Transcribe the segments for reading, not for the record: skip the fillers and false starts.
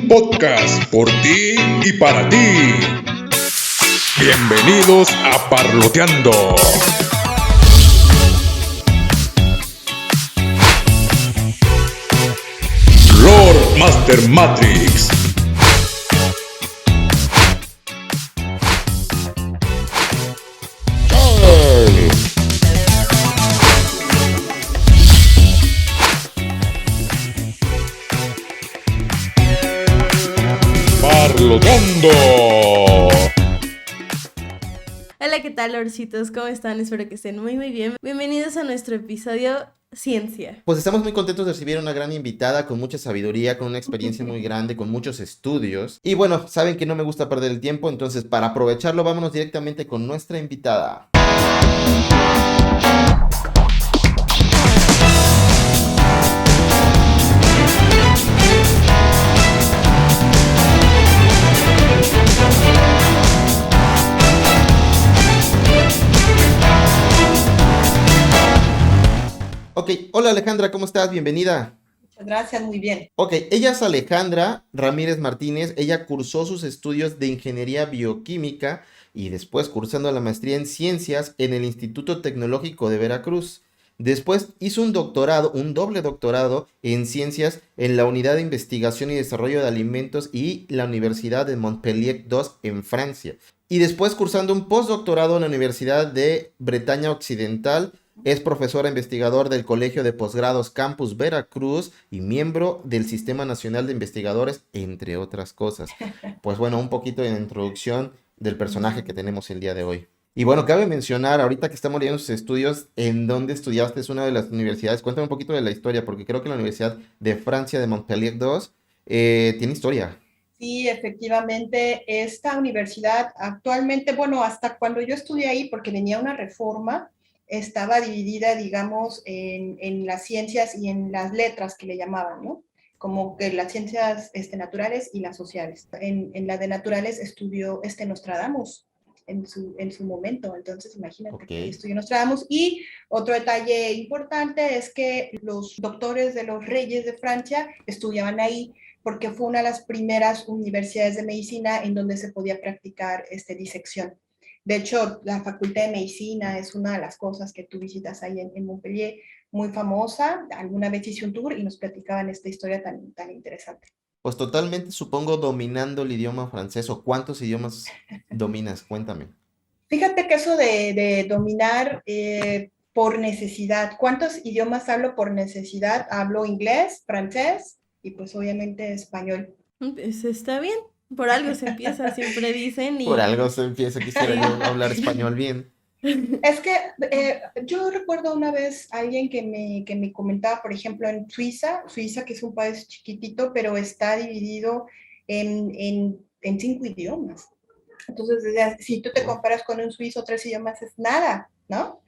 Un podcast por ti y para ti. Bienvenidos a Parloteando. Lord Master Matrix. Parloteando. Hola, ¿qué tal, Lorcitos? ¿Cómo están? Espero que estén muy bien. Bienvenidos a nuestro episodio Ciencia. Pues estamos muy contentos de recibir a una gran invitada con mucha sabiduría, con una experiencia muy grande, con muchos estudios. Y bueno, saben que no me gusta perder el tiempo, entonces para aprovecharlo vámonos directamente con nuestra invitada. Ok, hola Alejandra, ¿cómo estás? Bienvenida. Muchas gracias, muy bien. Ok, ella es Alejandra Ramírez Martínez, ella cursó sus estudios de Ingeniería Bioquímica y después cursando la maestría en Ciencias en el Instituto Tecnológico de Veracruz. Después hizo un doctorado, un doble doctorado en Ciencias en la Unidad de Investigación y Desarrollo de Alimentos y la Universidad de Montpellier II en Francia. Y después cursando un postdoctorado en la Universidad de Bretaña Occidental. Es profesora investigador del Colegio de Posgrados Campus Veracruz y miembro del Sistema Nacional de Investigadores, entre otras cosas. Pues bueno, un poquito de introducción del personaje que tenemos el día de hoy. Y bueno, cabe mencionar, ahorita que estamos leyendo sus estudios, en dónde estudiaste, es una de las universidades. Cuéntame un poquito de la historia, porque creo que la Universidad de Francia de Montpellier II tiene historia. Sí, efectivamente, esta universidad actualmente, bueno, hasta cuando yo estudié ahí, porque venía una reforma, estaba dividida, digamos, en las ciencias y en las letras que le llamaban, ¿no? Como que las ciencias naturales y las sociales. En la de naturales estudió Nostradamus en su momento, entonces imagínate que ahí estudió Nostradamus. Y otro detalle importante es que los doctores de los reyes de Francia estudiaban ahí, porque fue una de las primeras universidades de medicina en donde se podía practicar disección. De hecho, la Facultad de Medicina es una de las cosas que tú visitas ahí en Montpellier, muy famosa. Alguna vez hice un tour y nos platicaban esta historia tan interesante. Pues totalmente, supongo, dominando el idioma francés. ¿O cuántos idiomas dominas? Cuéntame. Fíjate que eso de dominar por necesidad. ¿Cuántos idiomas hablo por necesidad? Hablo inglés, francés y pues obviamente español. Pues está bien. Por algo se empieza, siempre dicen. Por algo se empieza, quisiera yo hablar español bien. Es que yo recuerdo una vez a alguien que me comentaba, por ejemplo, en Suiza, que es un país chiquitito, pero está dividido en 5 idiomas. Entonces, si tú te comparas con un suizo, 3 idiomas es nada, ¿no?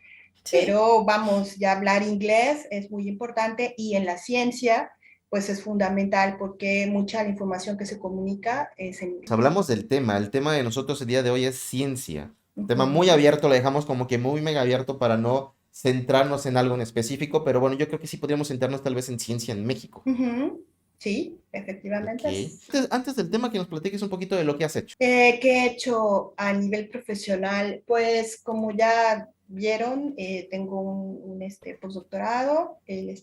Sí. Pero vamos, ya hablar inglés es muy importante y en la ciencia pues es fundamental porque mucha de la información que se comunica es en inglés. Hablamos del tema, el tema de nosotros el día de hoy es ciencia. Un tema muy abierto, lo dejamos como que muy mega abierto para no centrarnos en algo en específico, pero bueno, yo creo que sí podríamos centrarnos tal vez en ciencia en México. Sí, efectivamente. Okay. Antes del tema, que nos platiques un poquito de lo que has hecho. ¿Qué he hecho a nivel profesional? Pues como ya vieron, tengo un postdoctorado. El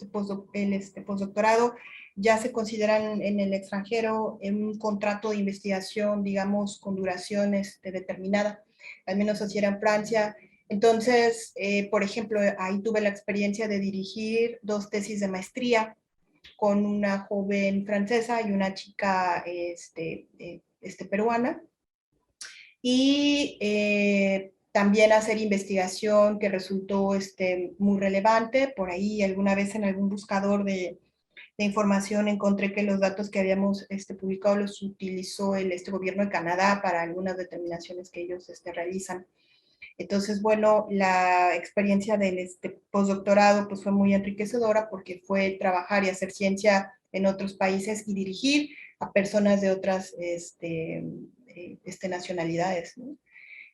postdoctorado ya se considera en el extranjero en un contrato de investigación, digamos, con duración determinada. Al menos así era en Francia. Entonces, por ejemplo, ahí tuve la experiencia de dirigir 2 tesis de maestría con una joven francesa y una chica peruana. Y también hacer investigación que resultó muy relevante. Por ahí alguna vez en algún buscador de información encontré que los datos que habíamos publicado los utilizó el gobierno de Canadá para algunas determinaciones que ellos realizan. Entonces, bueno, la experiencia del postdoctorado pues fue muy enriquecedora porque fue trabajar y hacer ciencia en otros países y dirigir a personas de otras nacionalidades, ¿no?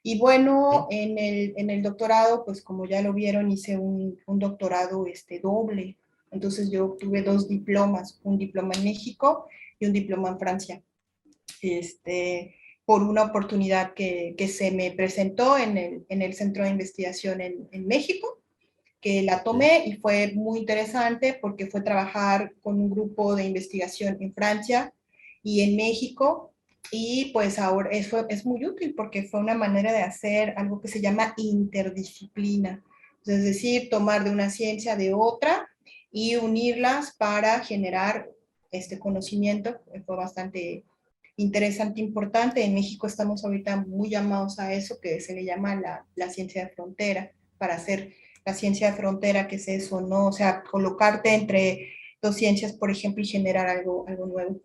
Y bueno, en el doctorado, pues como ya lo vieron, hice un doctorado doble. Entonces yo obtuve 2 diplomas, un diploma en México y un diploma en Francia. por una oportunidad que se me presentó en el Centro de Investigación en México, que la tomé y fue muy interesante porque fue trabajar con un grupo de investigación en Francia y en México, y pues ahora eso es muy útil porque fue una manera de hacer algo que se llama interdisciplina, es decir, tomar de una ciencia de otra y unirlas para generar este conocimiento. Fue bastante interesante, importante. En México estamos ahorita muy llamados a eso, que se le llama la ciencia de frontera, para hacer la ciencia de frontera, que es eso, ¿no? O sea, colocarte entre dos ciencias, por ejemplo, y generar algo nuevo.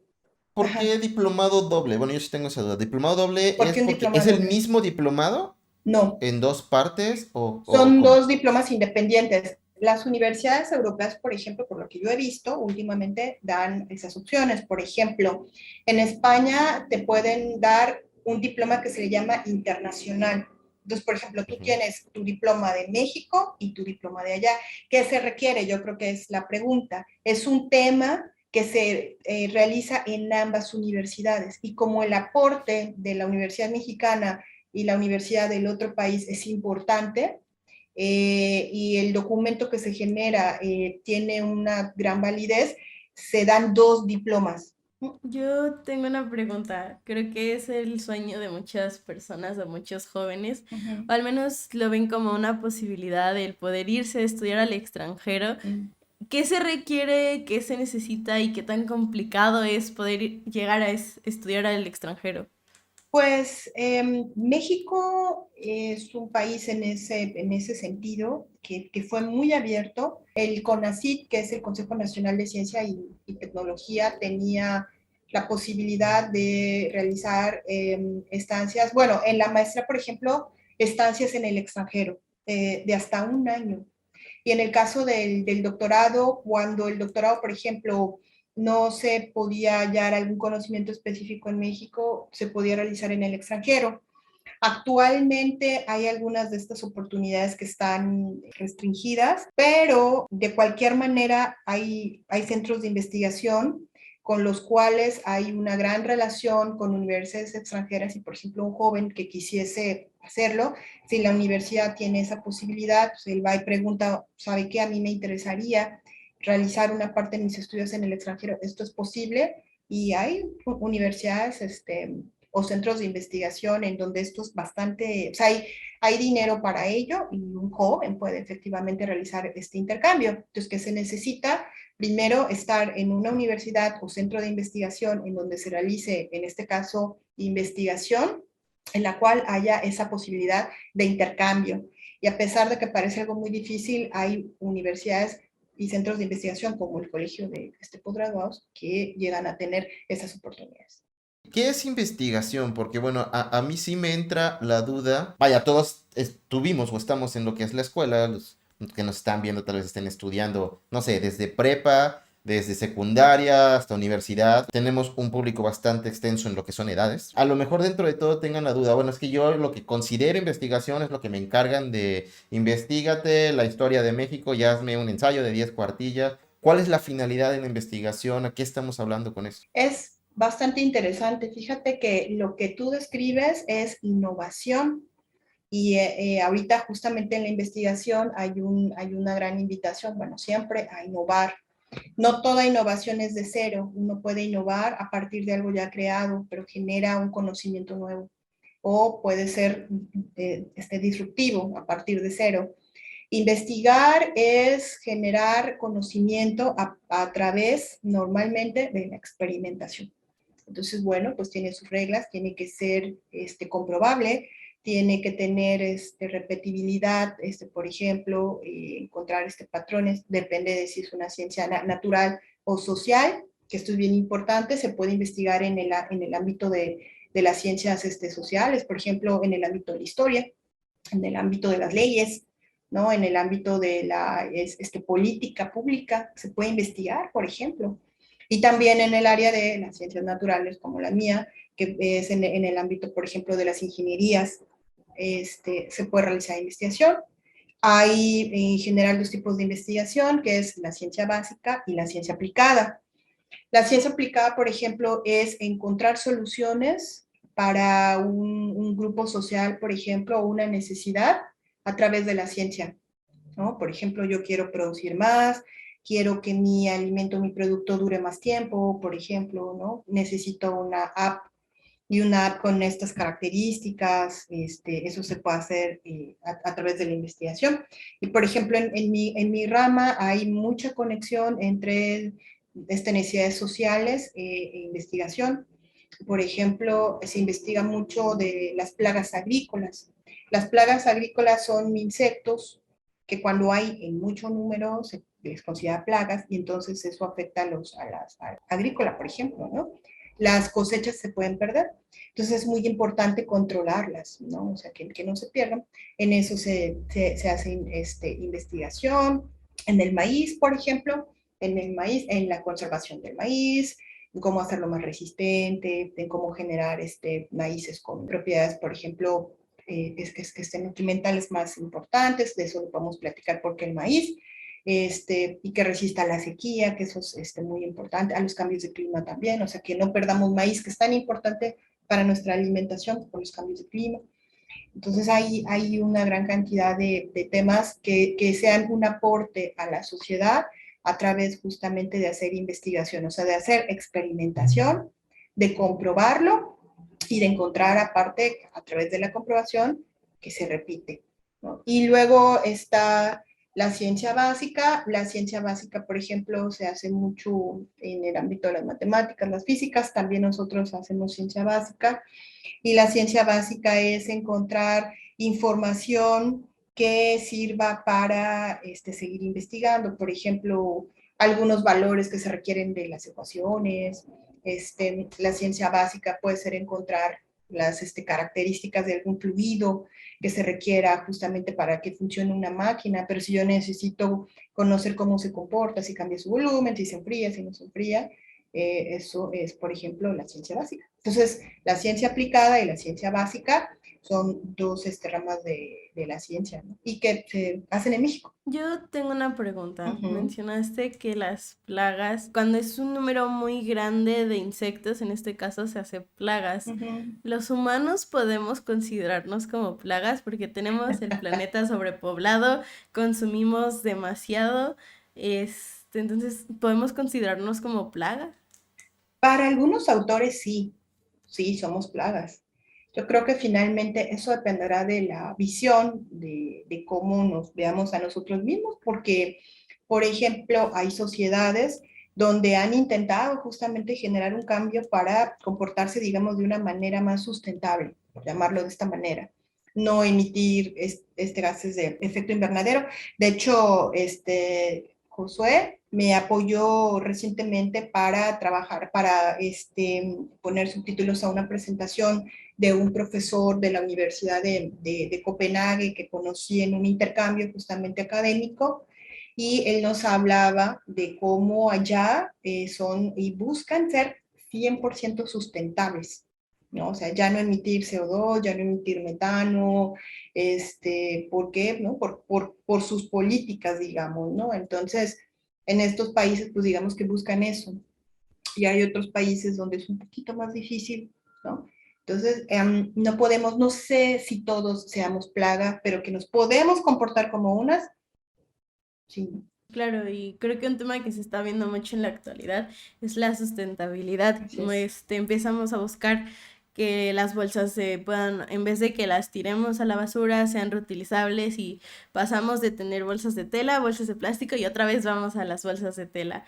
¿Por Ajá. qué diplomado doble? Bueno, yo sí tengo esa duda. ¿Diplomado doble ¿Por es qué un porque diploma es el doble? mismo diplomado No, en dos partes o son cómo? dos diplomas independientes. Las universidades europeas, por ejemplo, por lo que yo he visto últimamente, dan esas opciones. Por ejemplo, en España te pueden dar un diploma que se le llama internacional. Entonces, por ejemplo, tú Ujú. tienes tu diploma de México y tu diploma de allá. ¿Qué se requiere? Yo creo que es la pregunta. Es un tema que se realiza en ambas universidades, y como el aporte de la Universidad Mexicana y la universidad del otro país es importante, y el documento que se genera tiene una gran validez, se dan dos diplomas. Yo tengo una pregunta. Creo que es el sueño de muchas personas, de muchos jóvenes, Uh -huh. o al menos lo ven como una posibilidad el poder irse a estudiar al extranjero. ¿Qué se requiere, qué se necesita y qué tan complicado es poder llegar a estudiar al extranjero? Pues México es un país en ese sentido que fue muy abierto. El CONACYT, que es el Consejo Nacional de Ciencia y Tecnología, tenía la posibilidad de realizar estancias, bueno, en la maestría, por ejemplo, estancias en el extranjero de hasta un año. Y en el caso del doctorado, cuando el doctorado, por ejemplo, no se podía hallar algún conocimiento específico en México, se podía realizar en el extranjero. Actualmente hay algunas de estas oportunidades que están restringidas, pero de cualquier manera hay centros de investigación con los cuales hay una gran relación con universidades extranjeras, y por ejemplo un joven que quisiese hacerlo, si la universidad tiene esa posibilidad, pues él va y pregunta, ¿sabe qué? A mí me interesaría realizar una parte de mis estudios en el extranjero, ¿esto es posible? Y hay universidades o centros de investigación en donde esto es bastante, o sea, hay dinero para ello, y un joven puede efectivamente realizar este intercambio. Entonces, ¿qué se necesita? Primero, estar en una universidad o centro de investigación en donde se realice, en este caso, investigación, en la cual haya esa posibilidad de intercambio. Y a pesar de que parece algo muy difícil, hay universidades y centros de investigación como el Colegio de Postgraduados que llegan a tener esas oportunidades. ¿Qué es investigación? Porque bueno, a mí sí me entra la duda. Vaya, todos estuvimos o estamos en lo que es la escuela, los que nos están viendo tal vez estén estudiando, no sé, desde prepa, desde secundaria hasta universidad. Tenemos un público bastante extenso en lo que son edades. A lo mejor dentro de todo tengan la duda, bueno, es que yo lo que considero investigación es lo que me encargan de investígate la historia de México y hazme un ensayo de 10 cuartillas. ¿Cuál es la finalidad de la investigación? ¿A qué estamos hablando con eso? Es bastante interesante. Fíjate que lo que tú describes es innovación, y ahorita justamente en la investigación hay una gran invitación, bueno, siempre a innovar. No toda innovación es de cero, uno puede innovar a partir de algo ya creado, pero genera un conocimiento nuevo, o puede ser disruptivo a partir de cero. Investigar es generar conocimiento a través normalmente de la experimentación. Entonces, bueno, pues tiene sus reglas, tiene que ser comprobable, tiene que tener repetibilidad, por ejemplo, encontrar patrones, depende de si es una ciencia natural o social, que esto es bien importante. Se puede investigar en el ámbito de las ciencias sociales, por ejemplo, en el ámbito de la historia, en el ámbito de las leyes, ¿no? En el ámbito de la política pública, se puede investigar, por ejemplo. Y también en el área de las ciencias naturales, como la mía, que es en el ámbito, por ejemplo, de las ingenierías, se puede realizar investigación. Hay en general dos tipos de investigación, que es la ciencia básica y la ciencia aplicada. La ciencia aplicada, por ejemplo, es encontrar soluciones para un grupo social, por ejemplo, o una necesidad a través de la ciencia, ¿no? Por ejemplo, yo quiero producir más, quiero que mi alimento, mi producto dure más tiempo, por ejemplo, ¿no? Necesito una app y una app con estas características, eso se puede hacer a través de la investigación. Y por ejemplo, en mi rama hay mucha conexión entre necesidades sociales e investigación. Por ejemplo, se investiga mucho de las plagas agrícolas. Las plagas agrícolas son insectos que cuando hay en mucho número se les considera plagas y entonces eso afecta a agrícola, por ejemplo, ¿no? Las cosechas se pueden perder. Entonces es muy importante controlarlas, ¿no? O sea, que no se pierdan. En eso se hace investigación. En el maíz, por ejemplo, en el maíz, en la conservación del maíz, en cómo hacerlo más resistente, en cómo generar maíces con propiedades, por ejemplo, nutrimentales más importantes. De eso lo podemos platicar porque el maíz y que resista a la sequía, que eso es muy importante, a los cambios de clima también, o sea, que no perdamos maíz, que es tan importante para nuestra alimentación por los cambios de clima. Entonces hay una gran cantidad de temas que sean un aporte a la sociedad a través justamente de hacer investigación, o sea, de hacer experimentación, de comprobarlo y de encontrar aparte a través de la comprobación que se repite, ¿no? Y luego está la ciencia básica. La ciencia básica, por ejemplo, se hace mucho en el ámbito de las matemáticas, las físicas, también nosotros hacemos ciencia básica. Y la ciencia básica es encontrar información que sirva para seguir investigando. Por ejemplo, algunos valores que se requieren de las ecuaciones. La ciencia básica puede ser encontrar las características de algún fluido que se requiera justamente para que funcione una máquina, pero si yo necesito conocer cómo se comporta, si cambia su volumen, si se enfría, si no se enfría, eso es, por ejemplo, la ciencia básica. Entonces, la ciencia aplicada y la ciencia básica son dos ramas de la ciencia, ¿no? Y que se hacen en México. Yo tengo una pregunta. Mencionaste que las plagas, cuando es un número muy grande de insectos, en este caso se hace plagas. ¿Los humanos podemos considerarnos como plagas porque tenemos el planeta sobrepoblado, consumimos demasiado? Entonces, ¿podemos considerarnos como plagas? Para algunos autores sí, somos plagas. Yo creo que finalmente eso dependerá de la visión, de cómo nos veamos a nosotros mismos, porque, por ejemplo, hay sociedades donde han intentado justamente generar un cambio para comportarse, digamos, de una manera más sustentable, por llamarlo de esta manera, no emitir gases de efecto invernadero. De hecho, Josué me apoyó recientemente para trabajar, para poner subtítulos a una presentación de un profesor de la Universidad de Copenhague que conocí en un intercambio justamente académico, y él nos hablaba de cómo allá son y buscan ser 100% sustentables, ¿no? O sea, ya no emitir CO2, ya no emitir metano, ¿por qué? ¿No? Por sus políticas, digamos, ¿no? Entonces, en estos países, pues digamos que buscan eso. Y hay otros países donde es un poquito más difícil, ¿no? Entonces, no podemos, no sé si todos seamos plaga, pero que nos podemos comportar como unas, sí. Claro, y creo que un tema que se está viendo mucho en la actualidad es la sustentabilidad. Empezamos a buscar que las bolsas se puedan, en vez de que las tiremos a la basura, sean reutilizables, y pasamos de tener bolsas de tela a bolsas de plástico y otra vez vamos a las bolsas de tela.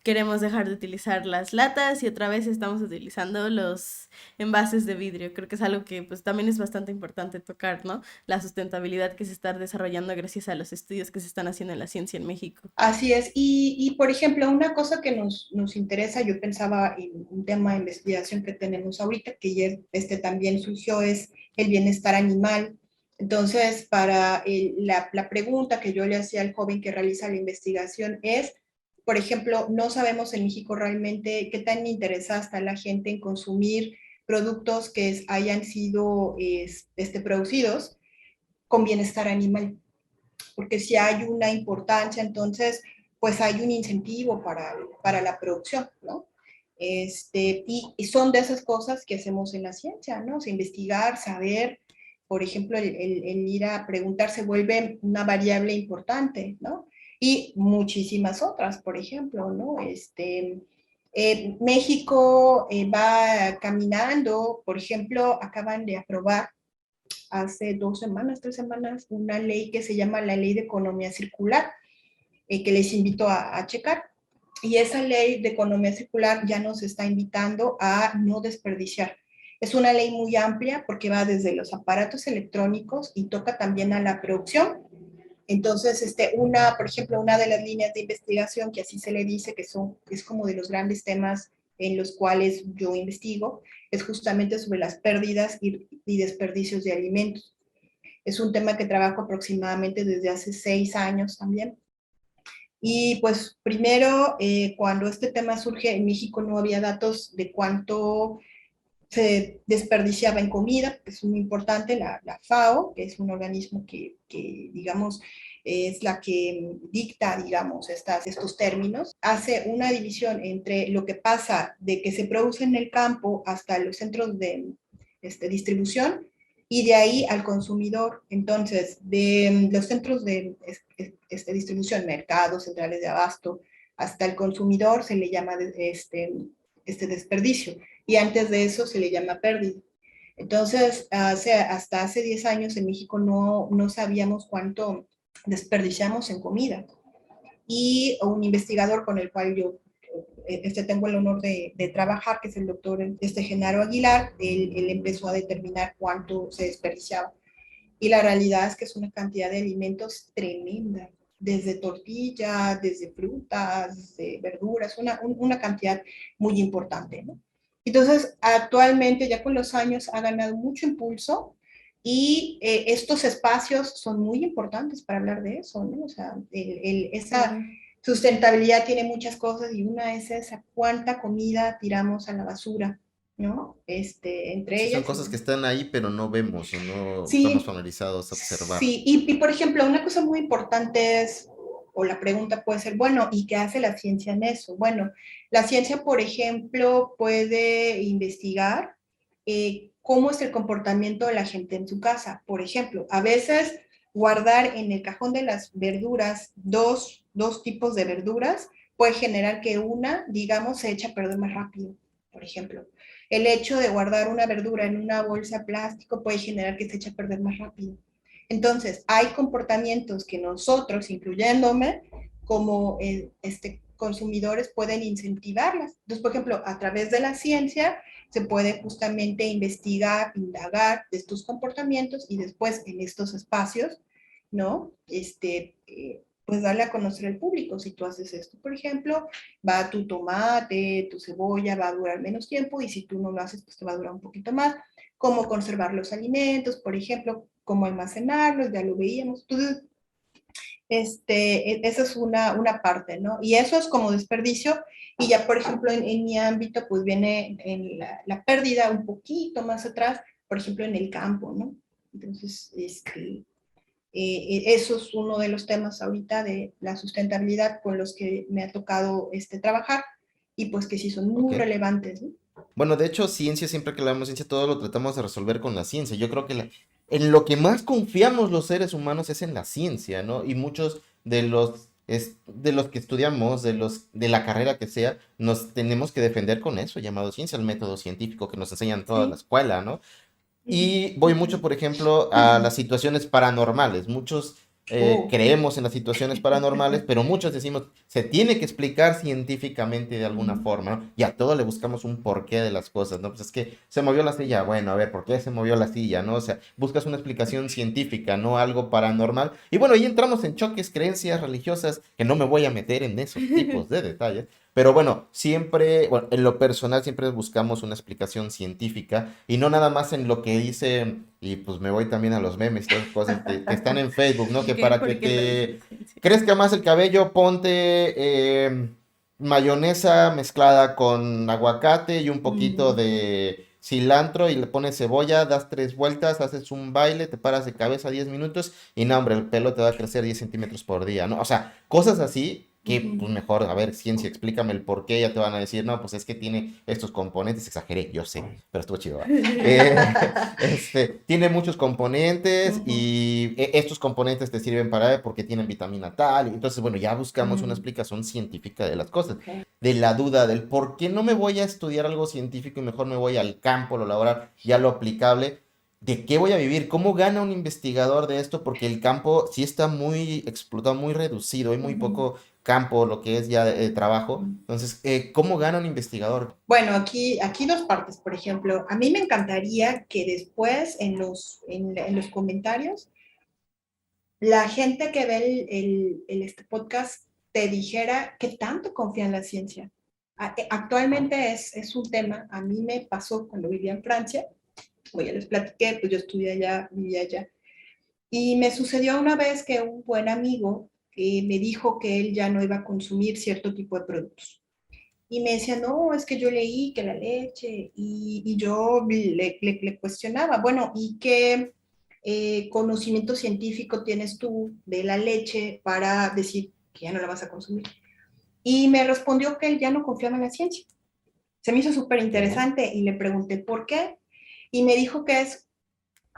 Queremos dejar de utilizar las latas y otra vez estamos utilizando los envases de vidrio. Creo que es algo que pues también es bastante importante tocar, ¿no? La sustentabilidad que se está desarrollando gracias a los estudios que se están haciendo en la ciencia en México. Así es, y por ejemplo, una cosa que nos interesa, yo pensaba en un tema de investigación que tenemos ahorita, que ya también surgió, es el bienestar animal. Entonces, para la pregunta que yo le hacía al joven que realiza la investigación es, por ejemplo, no sabemos en México realmente qué tan interesada está la gente en consumir productos que hayan sido producidos con bienestar animal, porque si hay una importancia, entonces, pues hay un incentivo para la producción, ¿no? Y son de esas cosas que hacemos en la ciencia, ¿no? O sea, investigar, saber, por ejemplo, el ir a preguntar se vuelve una variable importante, ¿no? Y muchísimas otras, por ejemplo, ¿no? México va caminando, por ejemplo, acaban de aprobar hace 2 semanas, 3 semanas, una ley que se llama la Ley de Economía Circular, que les invito a checar. Y esa ley de economía circular ya nos está invitando a no desperdiciar. Es una ley muy amplia porque va desde los aparatos electrónicos y toca también a la producción. Entonces, por ejemplo, una de las líneas de investigación que así se le dice que es como de los grandes temas en los cuales yo investigo, es justamente sobre las pérdidas y desperdicios de alimentos. Es un tema que trabajo aproximadamente desde hace 6 años también. Y pues primero, cuando este tema surge en México no había datos de cuánto se desperdiciaba en comida, que es muy importante, la FAO, que es un organismo que digamos, es la que dicta, digamos, estos términos, hace una división entre lo que pasa de que se produce en el campo hasta los centros de distribución y de ahí al consumidor. Entonces, de los centros de distribución, mercados, centrales de abasto, hasta el consumidor se le llama desperdicio, y antes de eso se le llama pérdida. Entonces, hasta hace 10 años en México no sabíamos cuánto desperdiciamos en comida. Y un investigador con el cual yo tengo el honor de trabajar, que es el doctor Genaro Aguilar, él empezó a determinar cuánto se desperdiciaba. Y la realidad es que es una cantidad de alimentos tremenda, desde tortillas, desde frutas, desde verduras, una cantidad muy importante, ¿no? Entonces, actualmente, ya con los años, ha ganado mucho impulso y estos espacios son muy importantes para hablar de eso, ¿no? O sea, esa sustentabilidad tiene muchas cosas y una es esa, cuánta comida tiramos a la basura, ¿no? Entre Sí, ellas. son cosas que están ahí, pero no vemos o no estamos Sí, familiarizados a observar. sí, y por ejemplo, una cosa muy importante es, o la pregunta puede ser, bueno, ¿y qué hace la ciencia en eso? Bueno, la ciencia, por ejemplo, puede investigar cómo es el comportamiento de la gente en su casa. Por ejemplo, a veces guardar en el cajón de las verduras dos tipos de verduras puede generar que una, digamos, se eche a perder más rápido, por ejemplo. El hecho de guardar una verdura en una bolsa de plástico puede generar que se eche a perder más rápido. Entonces, hay comportamientos que nosotros, incluyéndome, como consumidores, pueden incentivarlas. Entonces, por ejemplo, a través de la ciencia se puede justamente investigar, indagar de estos comportamientos y después en estos espacios, ¿no? Pues darle a conocer al público. Si tú haces esto, por ejemplo, va tu tomate, tu cebolla, va a durar menos tiempo, y si tú no lo haces, pues te va a durar un poquito más. Cómo conservar los alimentos, por ejemplo, cómo almacenarlos, ya lo veíamos. Entonces, esa es una parte, ¿no? Y eso es como desperdicio, y ya, por ejemplo, en mi ámbito, pues viene en la pérdida un poquito más atrás, por ejemplo, en el campo, ¿no? Entonces, eso es uno de los temas ahorita de la sustentabilidad con los que me ha tocado trabajar, y pues que sí son muy relevantes, ¿no? Bueno, de hecho, ciencia, siempre que hablamos de ciencia, todo lo tratamos de resolver con la ciencia. Yo creo que en lo que más confiamos los seres humanos es en la ciencia, ¿no? Y muchos de los que estudiamos, de la carrera que sea, nos tenemos que defender con eso, llamado ciencia, el método científico que nos enseñan toda la escuela, ¿no? Y voy mucho, por ejemplo, a las situaciones paranormales. Muchos creemos en las situaciones paranormales, pero muchos decimos, se tiene que explicar científicamente de alguna forma, ¿no? Y a todo le buscamos un porqué de las cosas, ¿no? Pues es que se movió la silla, bueno, a ver, ¿por qué se movió la silla, no? O sea, buscas una explicación científica, no algo paranormal. Y bueno, ahí entramos en choques, creencias religiosas, que no me voy a meter en esos tipos de detalles. Pero bueno, siempre, bueno, en lo personal siempre buscamos una explicación científica y no nada más en lo que dice, y pues me voy también a los memes y todas esas cosas que están en Facebook, ¿no? Que para que te crezca más el cabello, ponte mayonesa mezclada con aguacate y un poquito de cilantro y le pones cebolla, das 3 vueltas, haces un baile, te paras de cabeza 10 minutos y no, hombre, el pelo te va a crecer 10 centímetros por día, ¿no? O sea, cosas así que pues mejor, a ver, ciencia, explícame el por qué, ya te van a decir, no, pues es que tiene estos componentes, exageré, yo sé, pero estuvo chido, ¿va? Tiene muchos componentes y estos componentes te sirven para porque tienen vitamina tal, y entonces, bueno, ya buscamos una explicación científica de las cosas, de la duda del por qué no me voy a estudiar algo científico y mejor me voy al campo, lo laboral, ya lo aplicable. ¿De qué voy a vivir? ¿Cómo gana un investigador de esto? Porque el campo sí está muy explotado, muy reducido, hay muy poco campo, lo que es ya trabajo. Entonces, ¿cómo gana un investigador? Bueno, aquí dos partes, por ejemplo. A mí me encantaría que después en los comentarios la gente que ve este podcast te dijera qué tanto confía en la ciencia. Actualmente es un tema, a mí me pasó cuando vivía en Francia, como ya les platiqué, pues yo estudié allá, vivía allá, y me sucedió una vez que un buen amigo me dijo que él ya no iba a consumir cierto tipo de productos. Y me decía, no, es que yo leí que la leche, y yo le cuestionaba, bueno, ¿y qué conocimiento científico tienes tú de la leche para decir que ya no la vas a consumir? Y me respondió que él ya no confiaba en la ciencia. Se me hizo súper interesante y le pregunté por qué. Y me dijo que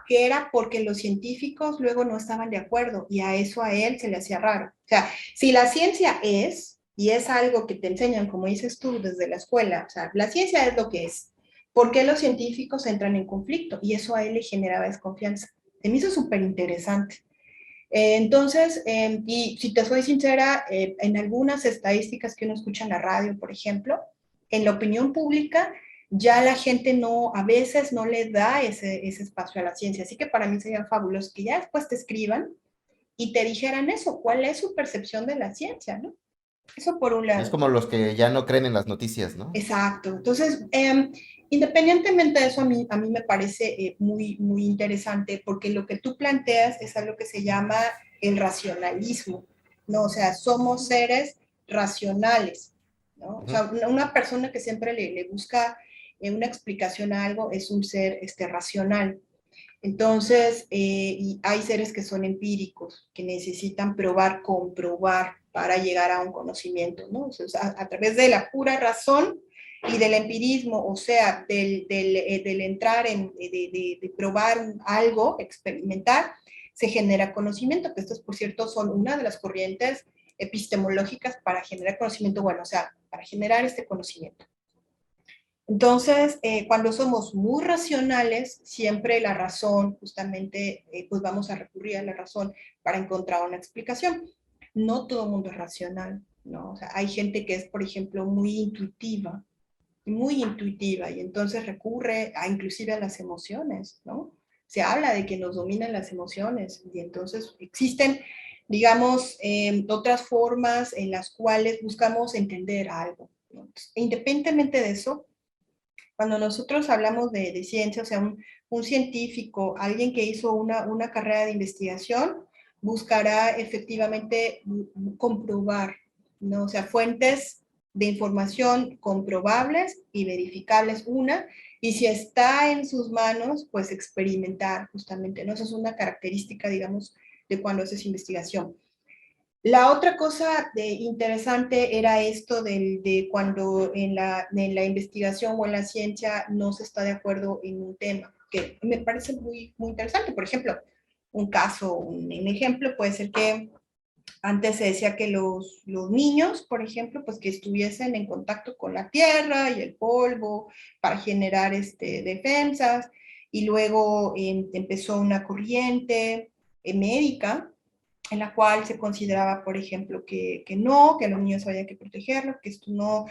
era porque los científicos luego no estaban de acuerdo y a eso a él se le hacía raro. O sea, si la ciencia es, y es algo que te enseñan, como dices tú, desde la escuela, o sea, la ciencia es lo que es, ¿por qué los científicos entran en conflicto? Y eso a él le generaba desconfianza. Se me hizo súper interesante. Entonces, y si te soy sincera, en algunas estadísticas que uno escucha en la radio, por ejemplo, en la opinión pública, ya la gente no, a veces no le da ese espacio a la ciencia. Así que para mí sería fabuloso que ya después te escriban y te dijeran eso, cuál es su percepción de la ciencia, ¿no? Eso por un Es lado. como los que ya no creen en las noticias, ¿no? Exacto. Entonces, independientemente de eso, a mí me parece muy interesante porque lo que tú planteas es algo que se llama el racionalismo, ¿no? O sea, somos seres racionales, ¿no? O sea, una persona que siempre le busca una explicación a algo es un ser racional. Entonces, y hay seres que son empíricos, que necesitan probar, comprobar para llegar a un conocimiento, ¿no? O sea, a través de la pura razón y del empirismo, o sea, del entrar de probar algo, experimentar, se genera conocimiento, que estos, por cierto, son una de las corrientes epistemológicas para generar conocimiento, bueno, o sea, para generar este conocimiento. Entonces, cuando somos muy racionales, siempre la razón, justamente, pues vamos a recurrir a la razón para encontrar una explicación. No todo el mundo es racional, ¿no? O sea, hay gente que es, por ejemplo, muy intuitiva, y entonces recurre a inclusive a las emociones, ¿no? Se habla de que nos dominan las emociones, y entonces existen, digamos, otras formas en las cuales buscamos entender algo, ¿no? Entonces, independientemente de eso, cuando nosotros hablamos de ciencia, o sea, un científico, alguien que hizo una carrera de investigación, buscará efectivamente comprobar, ¿no? O sea, fuentes de información comprobables y verificables, una, y si está en sus manos, pues experimentar justamente, ¿no? Esa es una característica, digamos, de cuando haces investigación. La otra cosa interesante era esto de cuando en la investigación o en la ciencia no se está de acuerdo en un tema, que me parece muy interesante. Por ejemplo, un ejemplo puede ser que antes se decía que los niños, por ejemplo, pues que estuviesen en contacto con la tierra y el polvo para generar defensas, y luego empezó una corriente médica en la cual se consideraba, por ejemplo, que los niños había que protegerlos, que esto no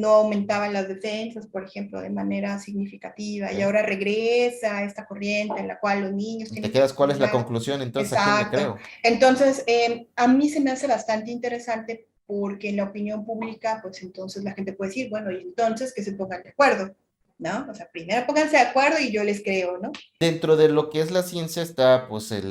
aumentaba las defensas, por ejemplo, de manera significativa, y ahora regresa esta corriente en la cual los niños ¿Te tienen quedas que cuál es la cuidar. conclusión? Entonces, ¿a quién le Exacto. creo? Entonces, a mí se me hace bastante interesante porque en la opinión pública, pues entonces la gente puede decir, bueno, y entonces que se pongan de acuerdo, ¿no? O sea, primero pónganse de acuerdo y yo les creo, ¿no? Dentro de lo que es la ciencia está pues el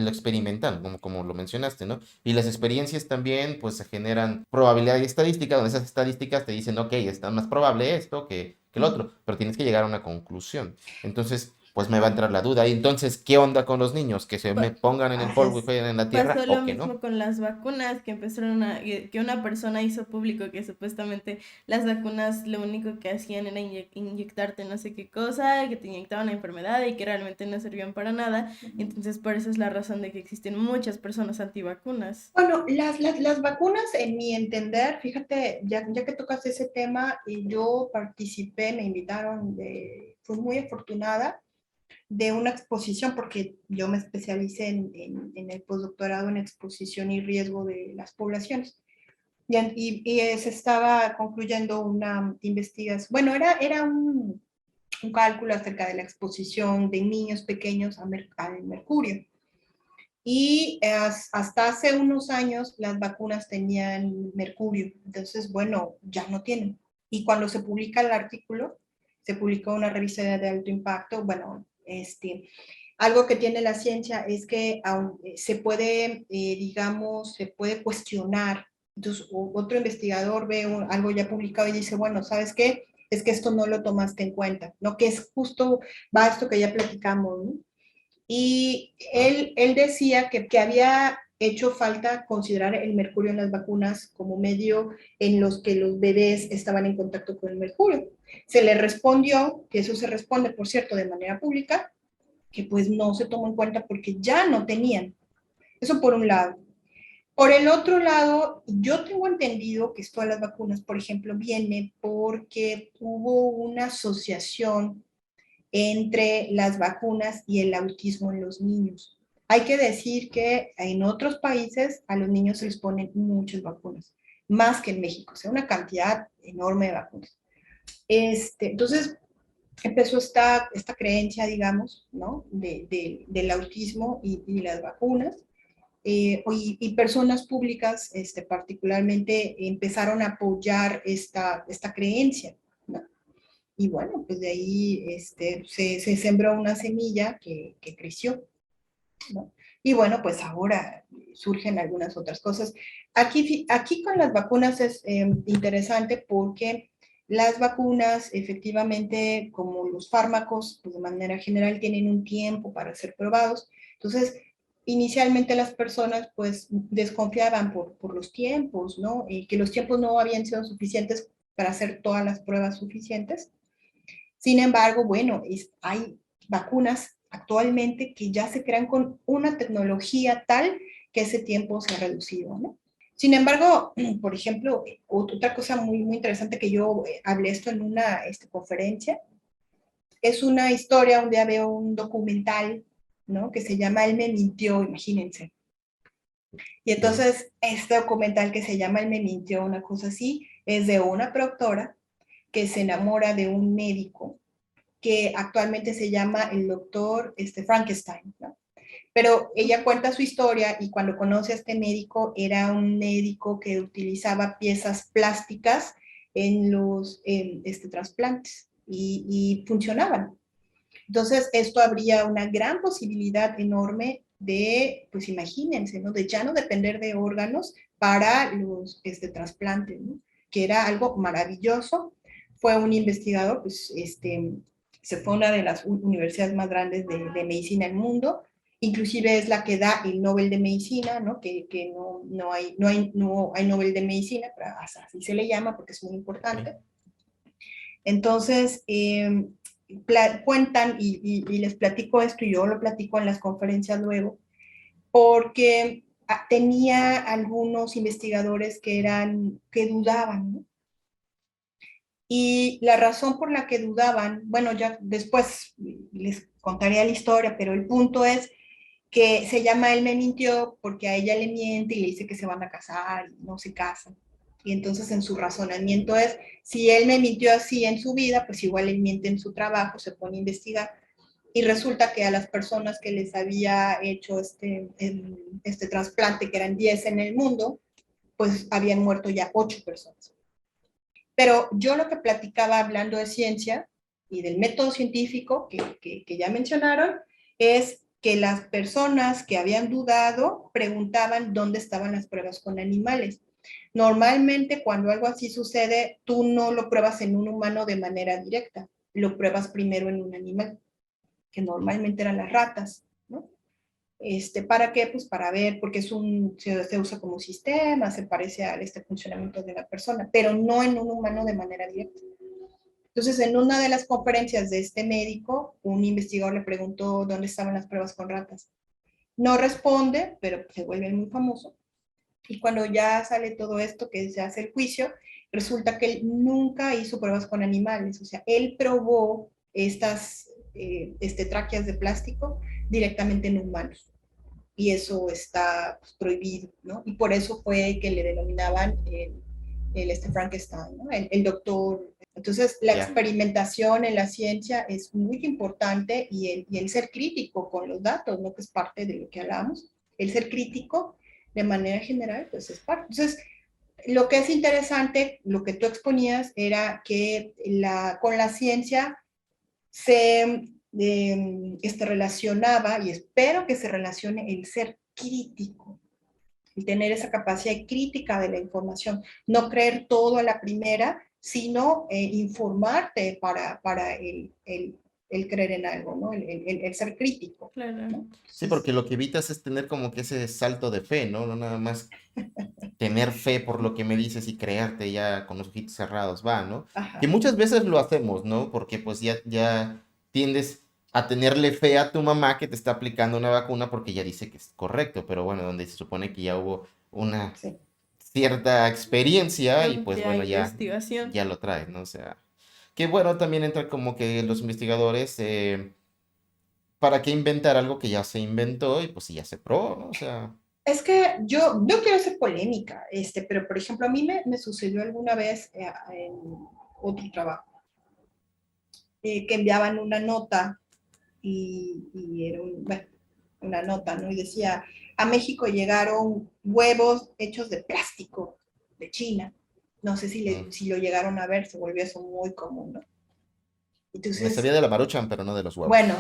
experimental, como lo mencionaste, ¿no? Y las experiencias también pues se generan probabilidad y estadística, donde esas estadísticas te dicen, ok, está más probable esto que el otro, pero tienes que llegar a una conclusión. Entonces, pues me va a entrar la duda. Y entonces, ¿qué onda con los niños? ¿Que se me pongan en el Así polvo y es. jueguen en la tierra Pasó lo o que mismo no? con las vacunas, que empezaron que una persona hizo público que supuestamente las vacunas lo único que hacían era inyectarte no sé qué cosa, que te inyectaban la enfermedad y que realmente no servían para nada. Entonces, por eso es la razón de que existen muchas personas antivacunas. Bueno, las vacunas, en mi entender, fíjate, ya que tocas ese tema, y yo participé, me invitaron, fui muy afortunada de una exposición, porque yo me especialicé en el postdoctorado en exposición y riesgo de las poblaciones. Y se estaba concluyendo una investigación, bueno, era un cálculo acerca de la exposición de niños pequeños al mercurio. Y hasta hace unos años las vacunas tenían mercurio, entonces, bueno, ya no tienen. Y cuando se publica el artículo, se publicó una revista de alto impacto, bueno, algo que tiene la ciencia es que se puede, digamos, se puede cuestionar. Entonces, otro investigador ve algo ya publicado y dice, bueno, ¿sabes qué? Es que esto no lo tomaste en cuenta, ¿no? Que es justo, va a esto que ya platicamos, ¿no? Y él decía que había hecho falta considerar el mercurio en las vacunas como medio en los que los bebés estaban en contacto con el mercurio. Se le respondió, que eso se responde, por cierto, de manera pública, que pues no se tomó en cuenta porque ya no tenían. Eso por un lado. Por el otro lado, yo tengo entendido que esto de las vacunas, por ejemplo, viene porque hubo una asociación entre las vacunas y el autismo en los niños. Hay que decir que en otros países a los niños se les ponen muchas vacunas, más que en México, o sea, una cantidad enorme de vacunas. Entonces, empezó esta creencia, digamos, ¿no? Del autismo y las vacunas. Y personas públicas, particularmente, empezaron a apoyar esta creencia, ¿no? Y bueno, pues de ahí se sembró una semilla que creció, ¿no? Y bueno, pues ahora surgen algunas otras cosas. Aquí con las vacunas es interesante porque las vacunas, efectivamente, como los fármacos, pues de manera general tienen un tiempo para ser probados. Entonces, inicialmente las personas pues desconfiaban por los tiempos, ¿no? Y que los tiempos no habían sido suficientes para hacer todas las pruebas suficientes. Sin embargo, bueno, hay vacunas actualmente que ya se crean con una tecnología tal que ese tiempo se ha reducido, ¿no? Sin embargo, por ejemplo, otra cosa muy, muy interesante que yo hablé esto en una conferencia, es una historia, un día veo un documental, ¿no? Que se llama Él me mintió, imagínense. Y entonces, este documental que se llama Él me mintió, una cosa así, es de una productora que se enamora de un médico que actualmente se llama el doctor Frankenstein, ¿no? Pero ella cuenta su historia y cuando conoce a este médico, era un médico que utilizaba piezas plásticas en los trasplantes y funcionaban. Entonces, esto habría una gran posibilidad enorme de, pues imagínense, ¿no? De ya no depender de órganos para los trasplantes, ¿no? Que era algo maravilloso. Fue un investigador, pues, se fue a una de las universidades más grandes de medicina del mundo, inclusive es la que da el Nobel de Medicina, ¿no? Que no hay Nobel de Medicina, pero así se le llama porque es muy importante. Entonces, cuentan y les platico esto, y yo lo platico en las conferencias luego, porque tenía algunos investigadores que dudaban, ¿no? Y la razón por la que dudaban, bueno, ya después les contaría la historia, pero el punto es que se llama Él me mintió porque a ella le miente y le dice que se van a casar y no se casan. Y entonces en su razonamiento es, si él me mintió así en su vida, pues igual él miente en su trabajo, se pone a investigar. Y resulta que a las personas que les había hecho este trasplante, que eran 10 en el mundo, pues habían muerto ya 8 personas. Pero yo lo que platicaba hablando de ciencia y del método científico que ya mencionaron, es que las personas que habían dudado preguntaban dónde estaban las pruebas con animales. Normalmente cuando algo así sucede, tú no lo pruebas en un humano de manera directa, lo pruebas primero en un animal. que normalmente eran las ratas, ¿no? ¿Para qué? Pues para ver, porque se usa como sistema, se parece al funcionamiento de la persona, pero no en un humano de manera directa. Entonces, en una de las conferencias de este médico, un investigador le preguntó dónde estaban las pruebas con ratas. No responde, pero se vuelve muy famoso. Y cuando ya sale todo esto, que se hace el juicio, resulta que él nunca hizo pruebas con animales. O sea, él probó estas tráqueas de plástico directamente en humanos. Y eso está pues, prohibido, ¿no? Y por eso fue que le denominaban Frankenstein, ¿no? El doctor. Entonces, la experimentación en la ciencia es muy importante y el ser crítico con los datos, ¿no? Que es parte de lo que hablamos. El ser crítico, de manera general, pues es parte. Entonces, lo que es interesante, lo que tú exponías, era que con la ciencia se relacionaba, y espero que se relacione el ser crítico, y tener esa capacidad crítica de la información, no creer todo a la primera, sino informarte para el creer en algo, ¿no? El ser crítico. Claro. ¿no? Sí, porque lo que evitas es tener como que ese salto de fe, ¿no? No nada más tener fe por lo que me dices y creerte ya con los ojitos cerrados, va, ¿no? Ajá. Que muchas veces lo hacemos, ¿no? Porque pues ya tiendes a tenerle fe a tu mamá que te está aplicando una vacuna porque ya dice que es correcto, pero bueno, donde se supone que ya hubo una cierta experiencia y pues bueno, ya lo traes, ¿no? O sea, que bueno, también entra como que los investigadores, ¿para qué inventar algo que ya se inventó y pues si ya se probó, ¿no? O sea... Es que yo no quiero hacer polémica, pero por ejemplo, a mí me sucedió alguna vez en otro trabajo, que enviaban una nota y era una nota, ¿no? Y decía, a México llegaron huevos hechos de plástico de China. No sé si lo llegaron a ver, se volvió eso muy común, ¿no? Entonces, me sabía de la Maruchan, pero no de los huevos. Bueno,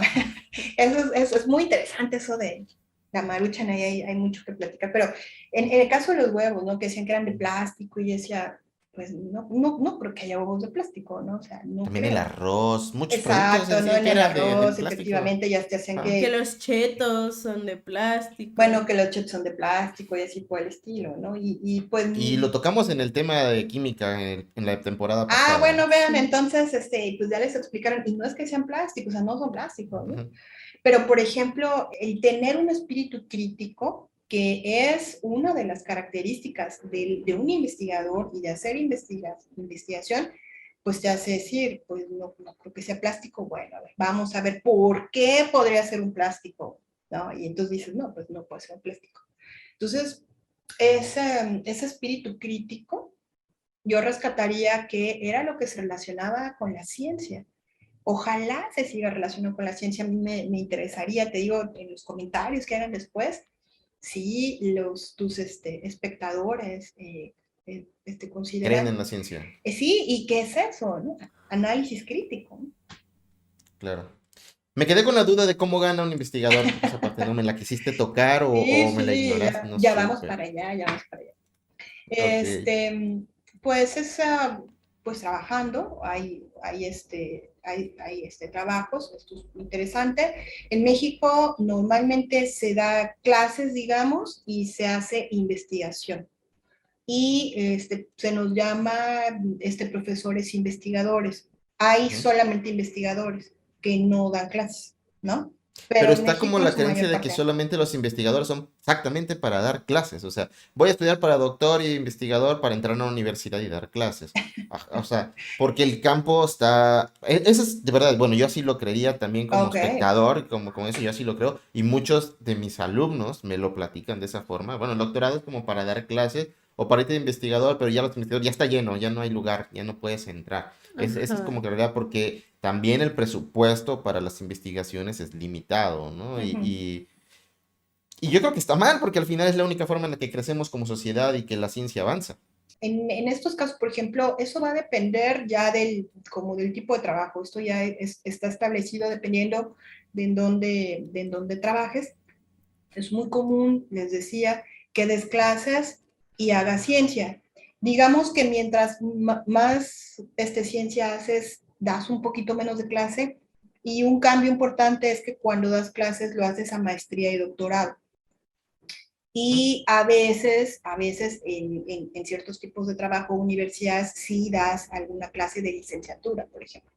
eso es muy interesante, eso de la Maruchan, ahí hay mucho que platicar, pero en el caso de los huevos, ¿no? Que decían que eran de plástico, y decía, pues no creo que haya huevos de plástico, ¿no? O sea, no También creo. el arroz, muchos Exacto, productos ¿no? decían En que el eran de arroz, plástico. efectivamente, ya te hacen Que los chetos son de plástico. Bueno, que los chips son de plástico y así por el estilo, ¿no? Y pues... Y lo tocamos en el tema de química en la temporada pasada. bueno, vean, entonces, pues ya les explicaron, y no es que sean plásticos, o sea, no son plásticos, ¿no? Ujú. Pero, por ejemplo, el tener un espíritu crítico, que es una de las características de un investigador y de hacer investigación, pues te hace decir, pues no creo que sea plástico, bueno, a ver, vamos a ver por qué podría ser un plástico, ¿no? Y entonces dices, no, pues no puede ser un plástico. Entonces, ese espíritu crítico, yo rescataría que era lo que se relacionaba con la ciencia. Ojalá se siga relacionando con la ciencia. A mí me interesaría, te digo, en los comentarios que hagan después, si tus espectadores consideran... Creen en la ciencia. Sí, ¿y qué es eso? ¿no? Análisis crítico. Claro. Me quedé con la duda de cómo gana un investigador. Esa parte no me la quisiste tocar o me la ignoraste. No ya sé, vamos pero... para allá, ya vamos para allá. Okay. Pues pues trabajando, hay trabajos, esto es interesante. En México normalmente se da clases, digamos, y se hace investigación. Y se nos llama profesores investigadores. Hay solamente investigadores que no dan clases, ¿no? Pero está México, como la creencia de que solamente los investigadores son exactamente para dar clases. O sea, voy a estudiar para doctor y investigador para entrar a una universidad y dar clases. O sea, porque el campo está... Eso es de verdad, bueno, yo así lo creería también como espectador, como eso, yo así lo creo. Y muchos de mis alumnos me lo platican de esa forma. Bueno, el doctorado es como para dar clases o para irte de investigador, pero ya los investigadores ya está lleno, ya no hay lugar, ya no puedes entrar. Eso es como que la verdad, porque también el presupuesto para las investigaciones es limitado, ¿no? Y yo creo que está mal, porque al final es la única forma en la que crecemos como sociedad y que la ciencia avanza. En estos casos, por ejemplo, eso va a depender ya del tipo de trabajo. Esto ya está establecido dependiendo de en dónde trabajes. Es muy común, les decía, que des clases y hagas ciencia. Digamos que mientras más ciencia haces, das un poquito menos de clase, Y un cambio importante es que cuando das clases lo haces a maestría y doctorado. Y a veces en ciertos tipos de trabajo, universidades, sí das alguna clase de licenciatura, por ejemplo.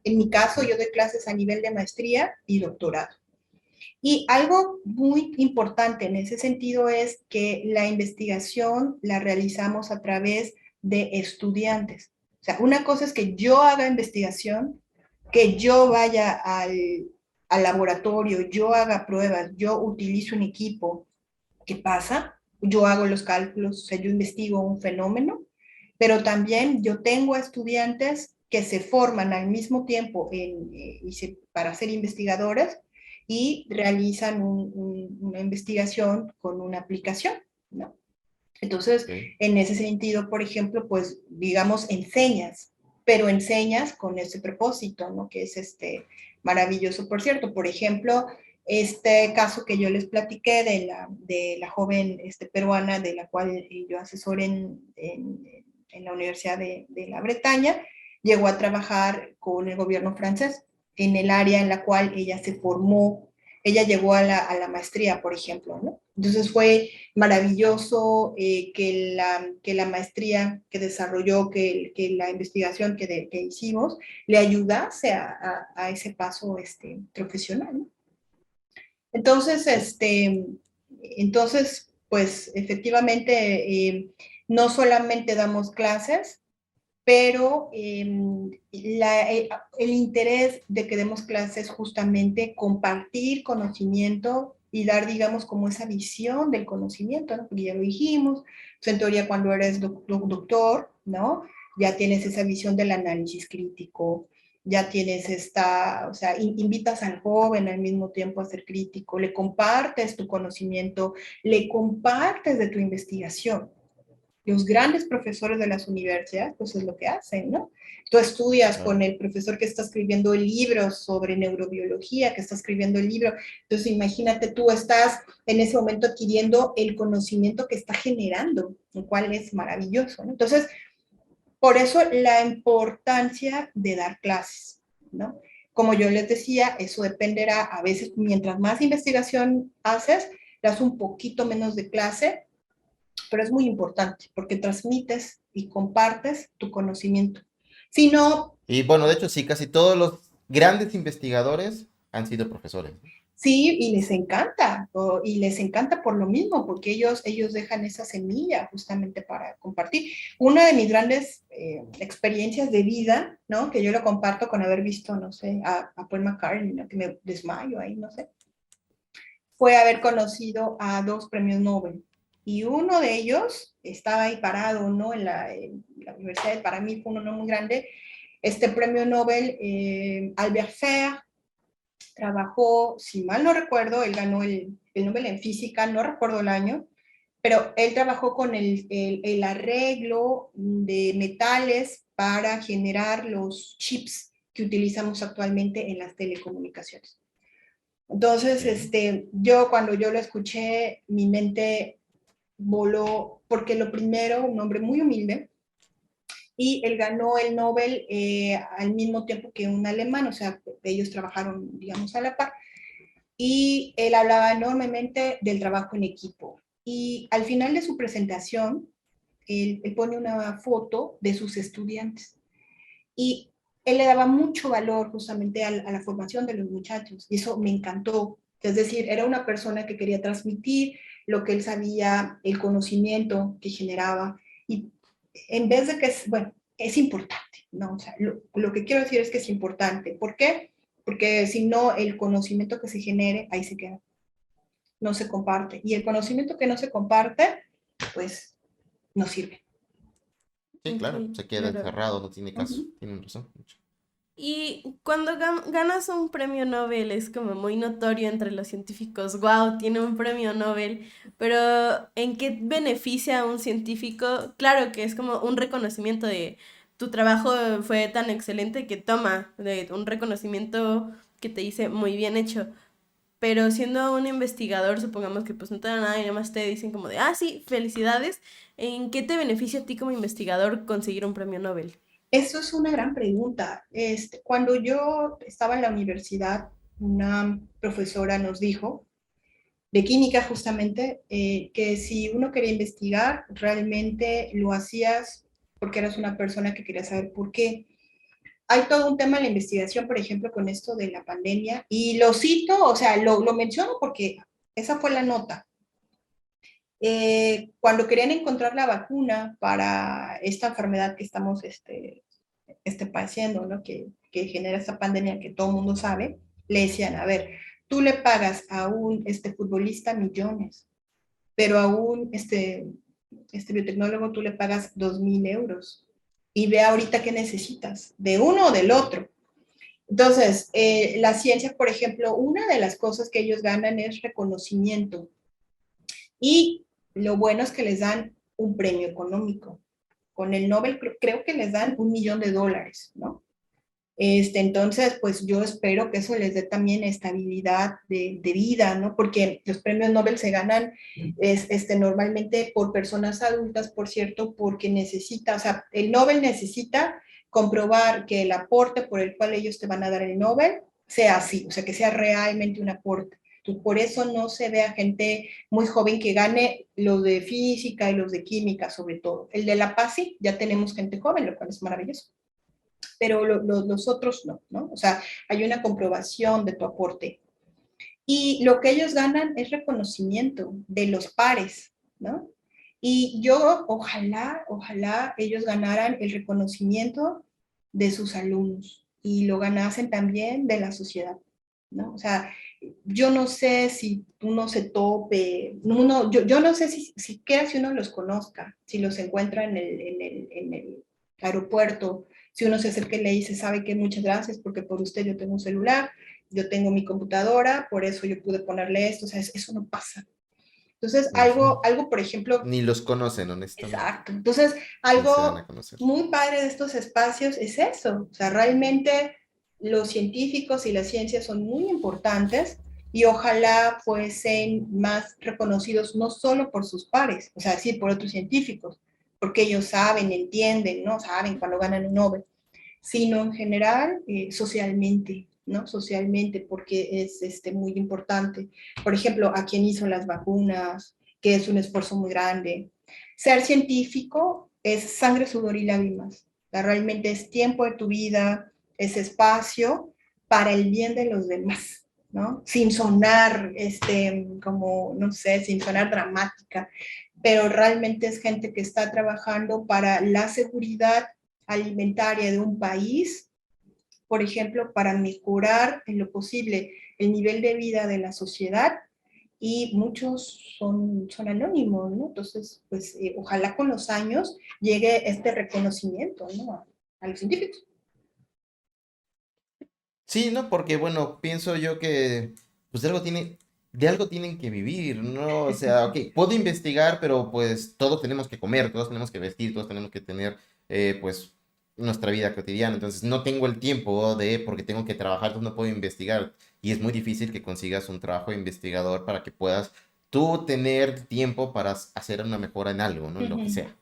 En mi caso, yo doy clases a nivel de maestría y doctorado. Y algo muy importante en ese sentido es que la investigación la realizamos a través de estudiantes. O sea, una cosa es que yo haga investigación, que yo vaya al laboratorio, yo haga pruebas, yo utilizo un equipo. ¿Qué pasa? Yo hago los cálculos, o sea, yo investigo un fenómeno, pero también yo tengo estudiantes que se forman al mismo tiempo para ser investigadores y realizan una investigación con una aplicación, ¿no? Entonces, Ok. en ese sentido, por ejemplo, pues, digamos, enseñas, pero enseñas con ese propósito, ¿no? Que es maravilloso, por cierto. Por ejemplo, este caso que yo les platiqué de la joven peruana, de la cual yo asesoré en la Universidad de la Bretaña, llegó a trabajar con el gobierno francés en el área en la cual ella se formó. Ella llegó a la maestría, por ejemplo, ¿no? Entonces fue maravilloso que la maestría que desarrolló, que la investigación que hicimos, le ayudase a ese paso profesional, ¿no? Entonces, pues efectivamente, no solamente damos clases, pero el interés de que demos clases es justamente compartir conocimiento y dar, digamos, como esa visión del conocimiento, ¿no? Porque ya lo dijimos, pues en teoría cuando eres doctor, ¿no? Ya tienes esa visión del análisis crítico, ya tienes o sea, invitas al joven al mismo tiempo a ser crítico, le compartes tu conocimiento, le compartes de tu investigación. Los grandes profesores de las universidades, pues es lo que hacen, ¿no? Tú estudias con el profesor que está escribiendo el libro sobre neurobiología, que está escribiendo el libro. Entonces, imagínate, tú estás en ese momento adquiriendo el conocimiento que está generando, lo cual es maravilloso, ¿no? Entonces, por eso la importancia de dar clases, ¿no? Como yo les decía, eso dependerá, a veces mientras más investigación haces, das un poquito menos de clase, pero es muy importante porque transmites y compartes tu conocimiento. Si no, Y bueno, de hecho, sí, casi todos los grandes investigadores han sido profesores. sí, y les encanta por lo mismo, porque ellos dejan esa semilla justamente para compartir. Una de mis grandes experiencias de vida, ¿no? Que yo lo comparto con haber visto, no sé, a Paul McCartney, ¿no? Que me desmayo ahí, no sé, fue haber conocido a 2 premios Nobel. Y uno de ellos estaba ahí parado, ¿no? En la universidad, para mí fue uno no muy grande. Este premio Nobel, Albert Fer, trabajó, si mal no recuerdo, él ganó el Nobel en física, no recuerdo el año, pero él trabajó con el arreglo de metales para generar los chips que utilizamos actualmente en las telecomunicaciones. Entonces, yo cuando yo lo escuché, mi mente voló, porque lo primero, un hombre muy humilde, y él ganó el Nobel al mismo tiempo que un alemán, o sea, ellos trabajaron, digamos, a la par, y él hablaba enormemente del trabajo en equipo. Y al final de su presentación, él pone una foto de sus estudiantes. Y él le daba mucho valor justamente a la formación de los muchachos, y eso me encantó. Es decir, era una persona que quería transmitir lo que él sabía, el conocimiento que generaba, y en vez de que, bueno, es importante, ¿no? O sea, lo que quiero decir es que es importante. ¿Por qué? Porque si no, el conocimiento que se genere, ahí se queda, no se comparte. Y el conocimiento que no se comparte, pues, no sirve. Sí, Ok, claro, se queda claro. encerrado, no tiene Uh caso. -huh. Tienen razón. Y cuando ganas un premio Nobel es como muy notorio entre los científicos, wow, tiene un premio Nobel, pero ¿en qué beneficia a un científico? Claro que es como un reconocimiento de tu trabajo fue tan excelente que toma de un reconocimiento que te dice muy bien hecho, pero siendo un investigador, supongamos que pues no te dan nada y nada más te dicen como de, ah, sí, felicidades, ¿en qué te beneficia a ti como investigador conseguir un premio Nobel? Eso es una gran pregunta. Cuando yo estaba en la universidad, una profesora nos dijo, de química justamente, que si uno quería investigar, realmente lo hacías porque eras una persona que quería saber por qué. Hay todo un tema en la investigación, por ejemplo, con esto de la pandemia, y lo cito, o sea, lo menciono porque esa fue la nota. Cuando querían encontrar la vacuna para esta enfermedad que estamos padeciendo, ¿no? Que genera esta pandemia que todo el mundo sabe, le decían, a ver, tú le pagas a un futbolista millones, pero a un biotecnólogo tú le pagas 2.000 euros y ve ahorita qué necesitas, de uno o del otro. Entonces, la ciencia, por ejemplo, una de las cosas que ellos ganan es reconocimiento y lo bueno es que les dan un premio económico. Con el Nobel creo que les dan $1.000.000, ¿no? Entonces, pues yo espero que eso les dé también estabilidad de vida, ¿no? Porque los premios Nobel se ganan normalmente por personas adultas, por cierto, porque necesita, o sea, el Nobel necesita comprobar que el aporte por el cual ellos te van a dar el Nobel sea así, o sea, que sea realmente un aporte. Entonces, por eso no se ve a gente muy joven que gane los de física y los de química, sobre todo. El de la PASI, ya tenemos gente joven, lo cual es maravilloso, pero los otros no, ¿no? O sea, hay una comprobación de tu aporte. Y lo que ellos ganan es reconocimiento de los pares, ¿no? Y yo, ojalá ellos ganaran el reconocimiento de sus alumnos y lo ganasen también de la sociedad, ¿no? O sea, yo no sé si uno se tope, yo no sé si siquiera si uno los conozca, si los encuentra en el aeropuerto, si uno se acerca y le dice, sabe que muchas gracias porque por usted yo tengo un celular, yo tengo mi computadora, por eso yo pude ponerle esto, o sea, eso no pasa. Entonces, algo, por ejemplo... Ni los conocen, honestamente. Exacto. Entonces, Ni se dan a algo conocer. muy padre de estos espacios es eso. O sea, realmente los científicos y las ciencias son muy importantes y ojalá fuesen más reconocidos no solo por sus pares, o sea, sí por otros científicos, porque ellos saben, entienden, ¿no? Saben cuando ganan un Nobel, sino en general socialmente, ¿no? Socialmente, porque es muy importante. Por ejemplo, a quien hizo las vacunas, que es un esfuerzo muy grande. Ser científico es sangre, sudor y lágrimas. Realmente es tiempo de tu vida, es espacio para el bien de los demás, ¿no? Sin sonar, como, no sé, sin sonar dramática, pero realmente es gente que está trabajando para la seguridad alimentaria de un país, por ejemplo, para mejorar en lo posible el nivel de vida de la sociedad, y muchos son anónimos, ¿no? Entonces, pues ojalá con los años llegue este reconocimiento, ¿no? A los científicos. Sí, ¿no? Porque, bueno, pienso yo que, pues de algo tienen que vivir, ¿no? O sea, ok, puedo investigar, pero pues todos tenemos que comer, todos tenemos que vestir, todos tenemos que tener, pues, nuestra vida cotidiana. Entonces, no tengo el tiempo porque tengo que trabajar, entonces no puedo investigar. Y es muy difícil que consigas un trabajo de investigador para que puedas tú tener tiempo para hacer una mejora en algo, ¿no? En lo que sea.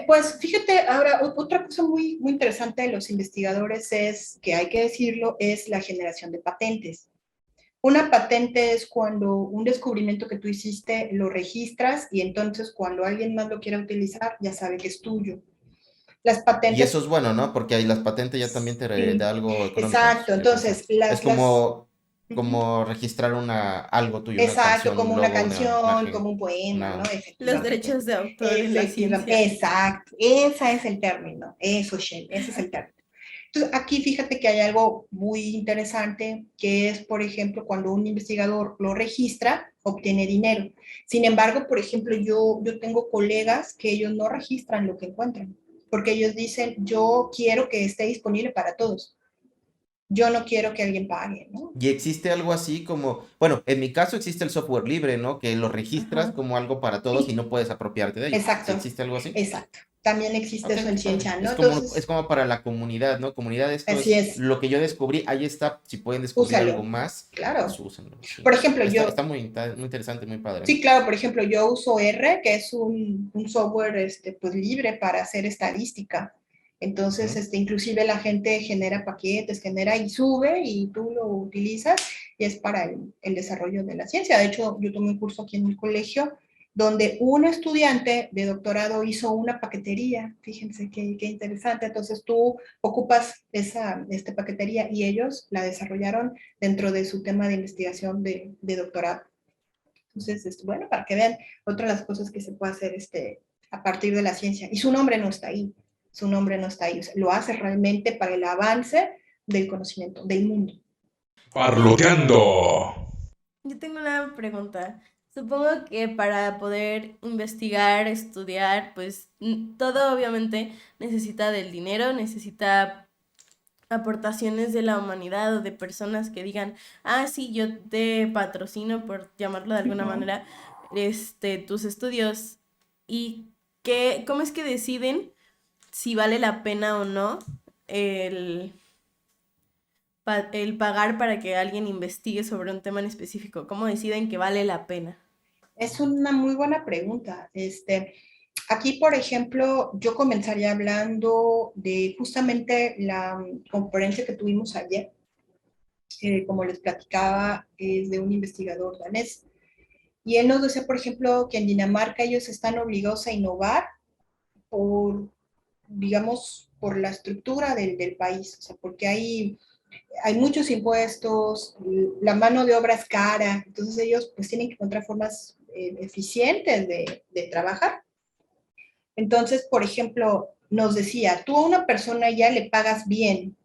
Pues fíjate, ahora otra cosa muy, muy interesante de los investigadores es, que hay que decirlo, es la generación de patentes. Una patente es cuando un descubrimiento que tú hiciste lo registras y entonces cuando alguien más lo quiera utilizar ya sabe que es tuyo. Las Y patentes... eso es bueno, ¿no? Porque ahí las patentes ya también te Sí, da algo económico, exacto, yo considero. entonces Es como registrar algo tuyo, una exacto, canción, como un una logo, una canción, imagen, como un poema, ¿no? una... Los Efectivamente. derechos de autor en la Efectivamente, ciencia. exacto, ese es el término, eso, Shen, ese es el término. Entonces, aquí fíjate que hay algo muy interesante, que es, por ejemplo, cuando un investigador lo registra, obtiene dinero. Sin embargo, por ejemplo, yo tengo colegas que ellos no registran lo que encuentran, porque ellos dicen, yo quiero que esté disponible para todos. Yo no quiero que alguien pague, ¿no? Y existe algo así como, bueno, en mi caso existe el software libre, ¿no? Que lo registras Ajá. como algo para todos y Sí, no puedes apropiarte de ello. ¿Sí exacto, existe algo así? exacto. También existe Ok, eso en qué padre. ciencia, ¿no? Es Entonces, como para la comunidad, ¿no? Comunidad, esto así es es, lo que yo descubrí, ahí está, si pueden descubrir algo úsalo, más, pues claro. úsenlo, sí. Por ejemplo, Está muy interesante, muy padre. sí, claro, por ejemplo, yo uso R, que es un software pues libre para hacer estadística. Entonces, Ujú. inclusive la gente genera paquetes, genera y sube y tú lo utilizas y es para el desarrollo de la ciencia. De hecho, yo tomé un curso aquí en mi colegio donde un estudiante de doctorado hizo una paquetería. Fíjense qué interesante. Entonces tú ocupas esta paquetería y ellos la desarrollaron dentro de su tema de investigación de doctorado. Entonces, bueno, para que vean otras de las cosas que se puede hacer a partir de la ciencia. Y su nombre no está ahí, su nombre no está ahí. O sea, lo hace realmente para el avance del conocimiento, del mundo. Parloteando. Yo tengo una pregunta. Supongo que para poder investigar, estudiar, pues todo obviamente necesita del dinero, necesita aportaciones de la humanidad o de personas que digan, ah, sí, yo te patrocino, por llamarlo de alguna manera, tus estudios. ¿Y cómo es que deciden si vale la pena o no el, el pagar para que alguien investigue sobre un tema en específico? ¿Cómo deciden que vale la pena? Es una muy buena pregunta. Aquí, por ejemplo, yo comenzaría hablando de justamente la conferencia que tuvimos ayer. Como les platicaba, es de un investigador danés. Y él nos decía, por ejemplo, que en Dinamarca ellos están obligados a innovar por, digamos, por la estructura del país, o sea, porque hay muchos impuestos, la mano de obra es cara, entonces ellos pues tienen que encontrar formas eficientes de trabajar. Entonces, por ejemplo, nos decía, tú a una persona ya le pagas bien,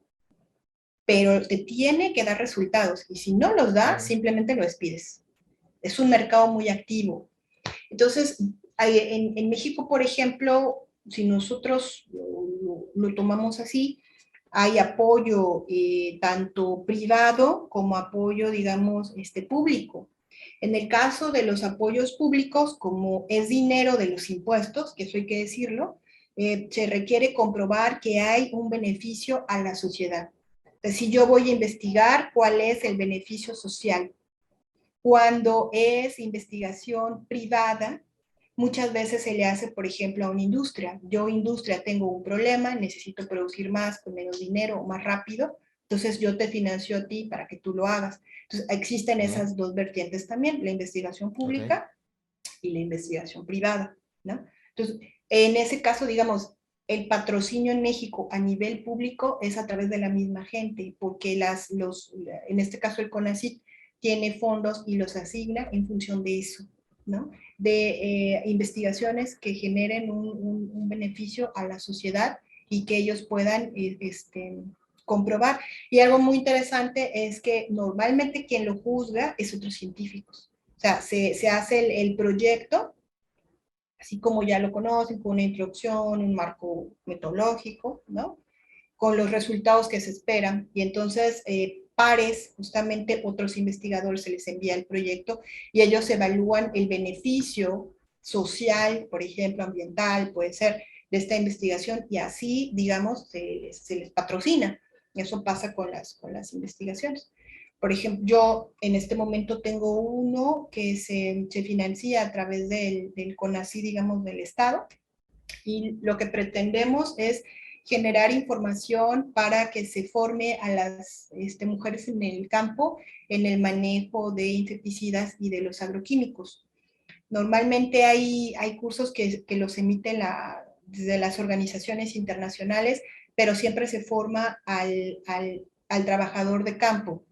pero te tiene que dar resultados, y si no los da, simplemente lo despides. Es un mercado muy activo. Entonces, en México, por ejemplo, si nosotros lo tomamos así, hay apoyo tanto privado como apoyo, digamos, público. En el caso de los apoyos públicos, como es dinero de los impuestos, que eso hay que decirlo, se requiere comprobar que hay un beneficio a la sociedad. Entonces, si yo voy a investigar cuál es el beneficio social, cuando es investigación privada, muchas veces se le hace, por ejemplo, a una industria. Yo, industria, tengo un problema, necesito producir más con menos dinero o más rápido, entonces yo te financio a ti para que tú lo hagas. Entonces, existen esas dos vertientes también, la investigación Ok. pública y la investigación privada, ¿no? Entonces, en ese caso, digamos, el patrocinio en México a nivel público es a través de la misma gente, porque en este caso el CONACYT tiene fondos y los asigna en función de eso, ¿no? De investigaciones que generen un beneficio a la sociedad y que ellos puedan comprobar. Y algo muy interesante es que normalmente quien lo juzga es otros científicos. O sea, se hace el proyecto, así como ya lo conocen, con una introducción, un marco metodológico, ¿no? Con los resultados que se esperan. Y entonces, pares, justamente otros investigadores se les envía el proyecto y ellos evalúan el beneficio social, por ejemplo, ambiental, puede ser, de esta investigación y así, digamos, se les patrocina. Eso pasa con las investigaciones. Por ejemplo, yo en este momento tengo uno que se financia a través del CONACYT, digamos, del Estado, y lo que pretendemos es generar información para que se forme a las mujeres en el campo en el manejo de insecticidas y de los agroquímicos. Normalmente hay cursos que los emiten desde las organizaciones internacionales, pero siempre se forma al trabajador de campo.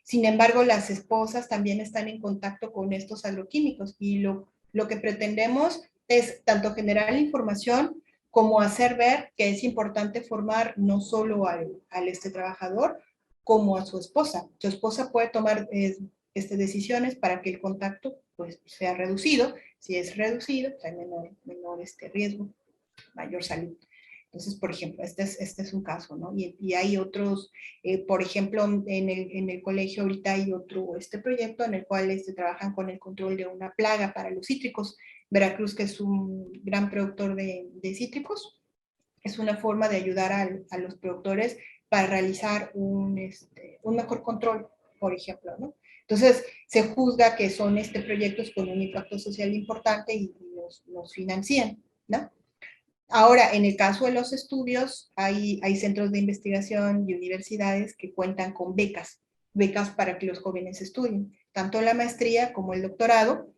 Sin embargo, las esposas también están en contacto con estos agroquímicos y lo que pretendemos es tanto generar la información como hacer ver que es importante formar no solo al trabajador, como a su esposa. Su esposa puede tomar decisiones para que el contacto pues, sea reducido. Si es reducido, pues hay menor riesgo, mayor salud. Entonces, por ejemplo, este es un caso, ¿no? Y hay otros, por ejemplo, en el colegio ahorita hay otro proyecto en el cual trabajan con el control de una plaga para los cítricos. Veracruz, que es un gran productor de cítricos, es una forma de ayudar a los productores para realizar un mejor control, por ejemplo, ¿no? Entonces, se juzga que son proyectos con un impacto social importante y los financian, ¿no? Ahora, en el caso de los estudios, hay centros de investigación y universidades que cuentan con becas para que los jóvenes estudien, tanto la maestría como el doctorado.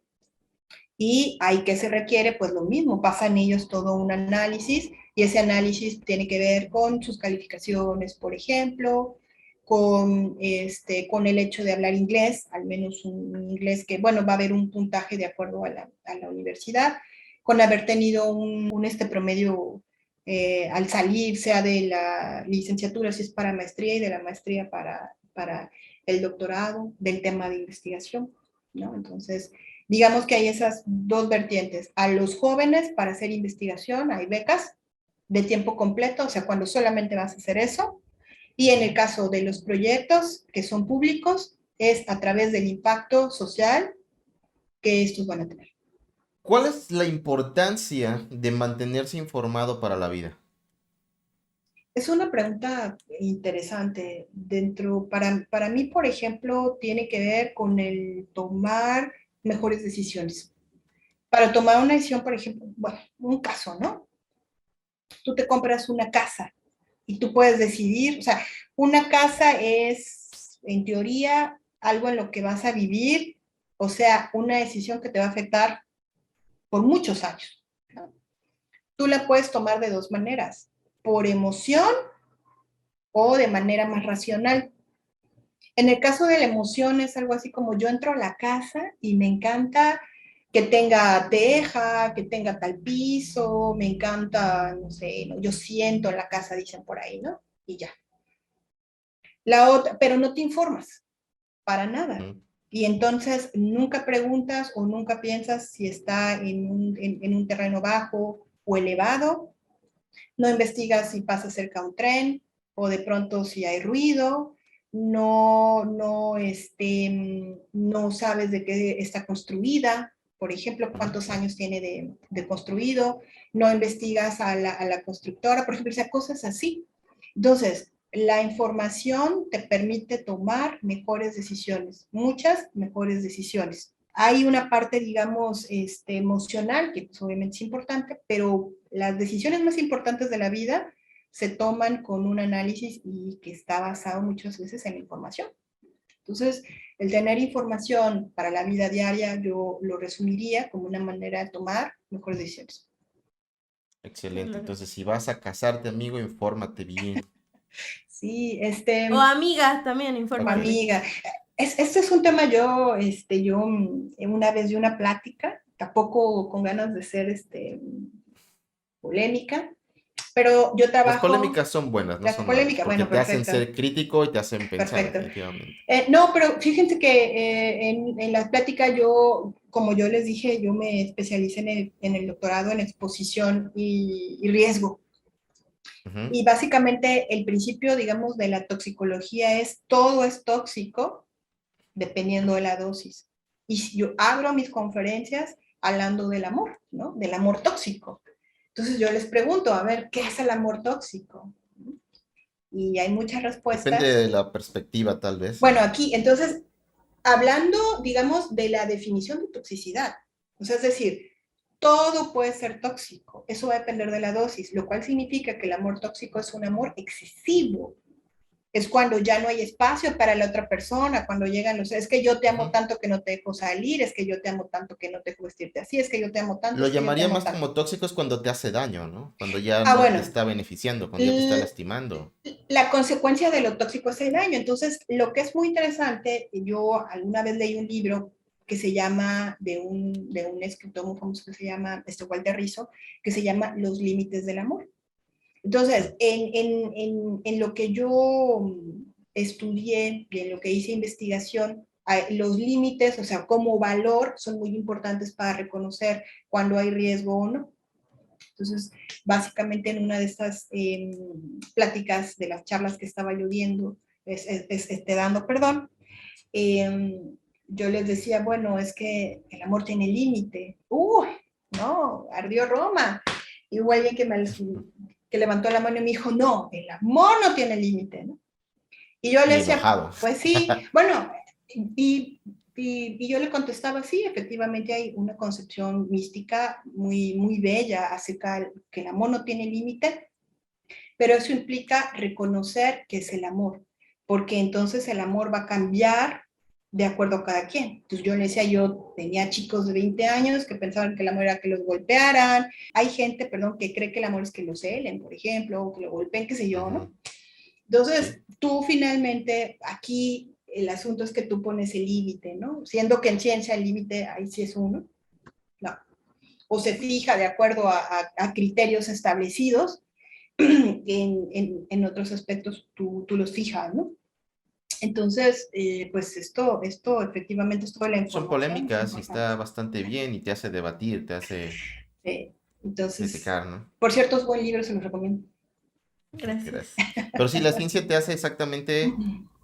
Y ahí que se requiere, pues lo mismo, pasan ellos todo un análisis y ese análisis tiene que ver con sus calificaciones, por ejemplo, con el hecho de hablar inglés, al menos un inglés que, bueno, va a haber un puntaje de acuerdo a la universidad, con haber tenido un promedio al salir, sea de la licenciatura, si es para maestría, y de la maestría para el doctorado, del tema de investigación, ¿no? Entonces, digamos que hay esas dos vertientes. A los jóvenes para hacer investigación hay becas de tiempo completo, o sea, cuando solamente vas a hacer eso. Y en el caso de los proyectos que son públicos, es a través del impacto social que estos van a tener. ¿Cuál es la importancia de mantenerse informado para la vida? Es una pregunta interesante. Para mí, por ejemplo, tiene que ver con el tomar mejores decisiones. Para tomar una decisión, por ejemplo, bueno, un caso, ¿no? Tú te compras una casa y tú puedes decidir, o sea, una casa es, en teoría, algo en lo que vas a vivir, o sea, una decisión que te va a afectar por muchos años, ¿no? Tú la puedes tomar de dos maneras, por emoción o de manera más racional. En el caso de la emoción es algo así como yo entro a la casa y me encanta que tenga teja, que tenga tal piso, me encanta, no sé, ¿no? Yo siento en la casa, dicen por ahí, ¿no? Y ya. La otra, pero no te informas para nada. Y entonces nunca preguntas o nunca piensas si está en un terreno bajo o elevado, no investigas si pasa cerca un tren o de pronto si hay ruido, no sabes de qué está construida, por ejemplo, cuántos años tiene de construido, no investigas a la constructora, por ejemplo, o sea, cosas así. Entonces, la información te permite tomar mejores decisiones, muchas mejores decisiones. Hay una parte, digamos, emocional, que pues, obviamente es importante, pero las decisiones más importantes de la vida se toman con un análisis y que está basado muchas veces en la información. Entonces, el tener información para la vida diaria, yo lo resumiría como una manera de tomar mejores decisiones. Excelente. Entonces, si vas a casarte, amigo, infórmate bien. Sí, O amiga también, como infórmate. amiga. Este es un tema, yo una vez di una plática, tampoco con ganas de ser polémica, pero yo trabajo... Las polémicas son buenas, no Las son polémicas, malas, porque bueno, te hacen perfecto. ser crítico y te hacen pensar, Perfecto. definitivamente. No, pero fíjense que en la plática yo, como yo les dije, yo me especialicé en el doctorado en exposición y riesgo. Ujú. Y básicamente el principio, digamos, de la toxicología es todo es tóxico dependiendo de la dosis. Y yo abro mis conferencias hablando del amor, ¿no? Del amor tóxico. Entonces yo les pregunto, a ver, ¿qué es el amor tóxico? Y hay muchas respuestas. Depende de la perspectiva, tal vez. Bueno, aquí, entonces, hablando, digamos, de la definición de toxicidad. O sea, es decir, todo puede ser tóxico. Eso va a depender de la dosis, lo cual significa que el amor tóxico es un amor excesivo. Es cuando ya no hay espacio para la otra persona, cuando llegan los, es que yo te amo tanto que no te dejo salir, es que yo te amo tanto que no te dejo vestirte así, es que yo te amo tanto, Lo es que yo te llamaría amo más tanto. como tóxicos cuando te hace daño, ¿no? Cuando ya Ah, no te bueno, está beneficiando, cuando ya te está lastimando. la consecuencia de lo tóxico es el daño. Entonces, lo que es muy interesante, yo alguna vez leí un libro que se llama, de un escritor muy famoso que se llama Walter Rizzo, que se llama Los límites del amor. Entonces, en lo que yo estudié y en lo que hice investigación, los límites, o sea, como valor, son muy importantes para reconocer cuando hay riesgo o no. Entonces, básicamente en una de estas pláticas de las charlas que estaba yo viendo, dando perdón, yo les decía, bueno, es que el amor tiene límite. ¡Uy! No, ardió Roma. Y hubo alguien que levantó la mano y me dijo, no, el amor no tiene límite, ¿no? Y yo le decía, enojado. pues sí, bueno, y Y yo le contestaba, sí, efectivamente hay una concepción mística muy, muy bella acerca de que el amor no tiene límite, pero eso implica reconocer que es el amor, porque entonces el amor va a cambiar de acuerdo a cada quien. Entonces yo le decía, yo tenía chicos de 20 años que pensaban que el amor era que los golpearan. Hay gente, perdón, que cree que el amor es que los celen, por ejemplo, o que lo golpeen, qué sé yo, ¿no? Entonces, tú finalmente, aquí el asunto es que tú pones el límite, ¿no? Siendo que en ciencia el límite ahí sí es uno, no. O se fija de acuerdo a criterios establecidos, en otros aspectos tú los fijas, ¿no? Entonces, pues esto efectivamente es toda la Son información, es polémicas y importante. está bastante bien y te hace debatir, te hace Entonces, criticar, ¿no? por cierto, es buen libro, se los recomiendo. Gracias. Gracias. Pero sí, la ciencia te hace exactamente...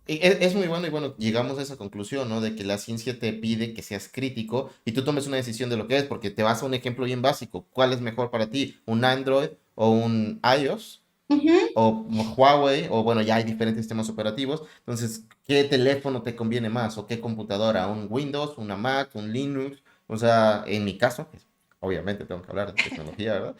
Es muy bueno y bueno, llegamos a esa conclusión, ¿no? De que la ciencia te pide que seas crítico y tú tomes una decisión de lo que es, porque te vas a un ejemplo bien básico. ¿Cuál es mejor para ti? ¿Un Android o un iOS? O Huawei, o bueno, ya hay diferentes sistemas operativos. Entonces, ¿qué teléfono te conviene más? ¿O qué computadora? ¿Un Windows, una Mac, un Linux? O sea, en mi caso, pues, obviamente tengo que hablar de tecnología, ¿verdad?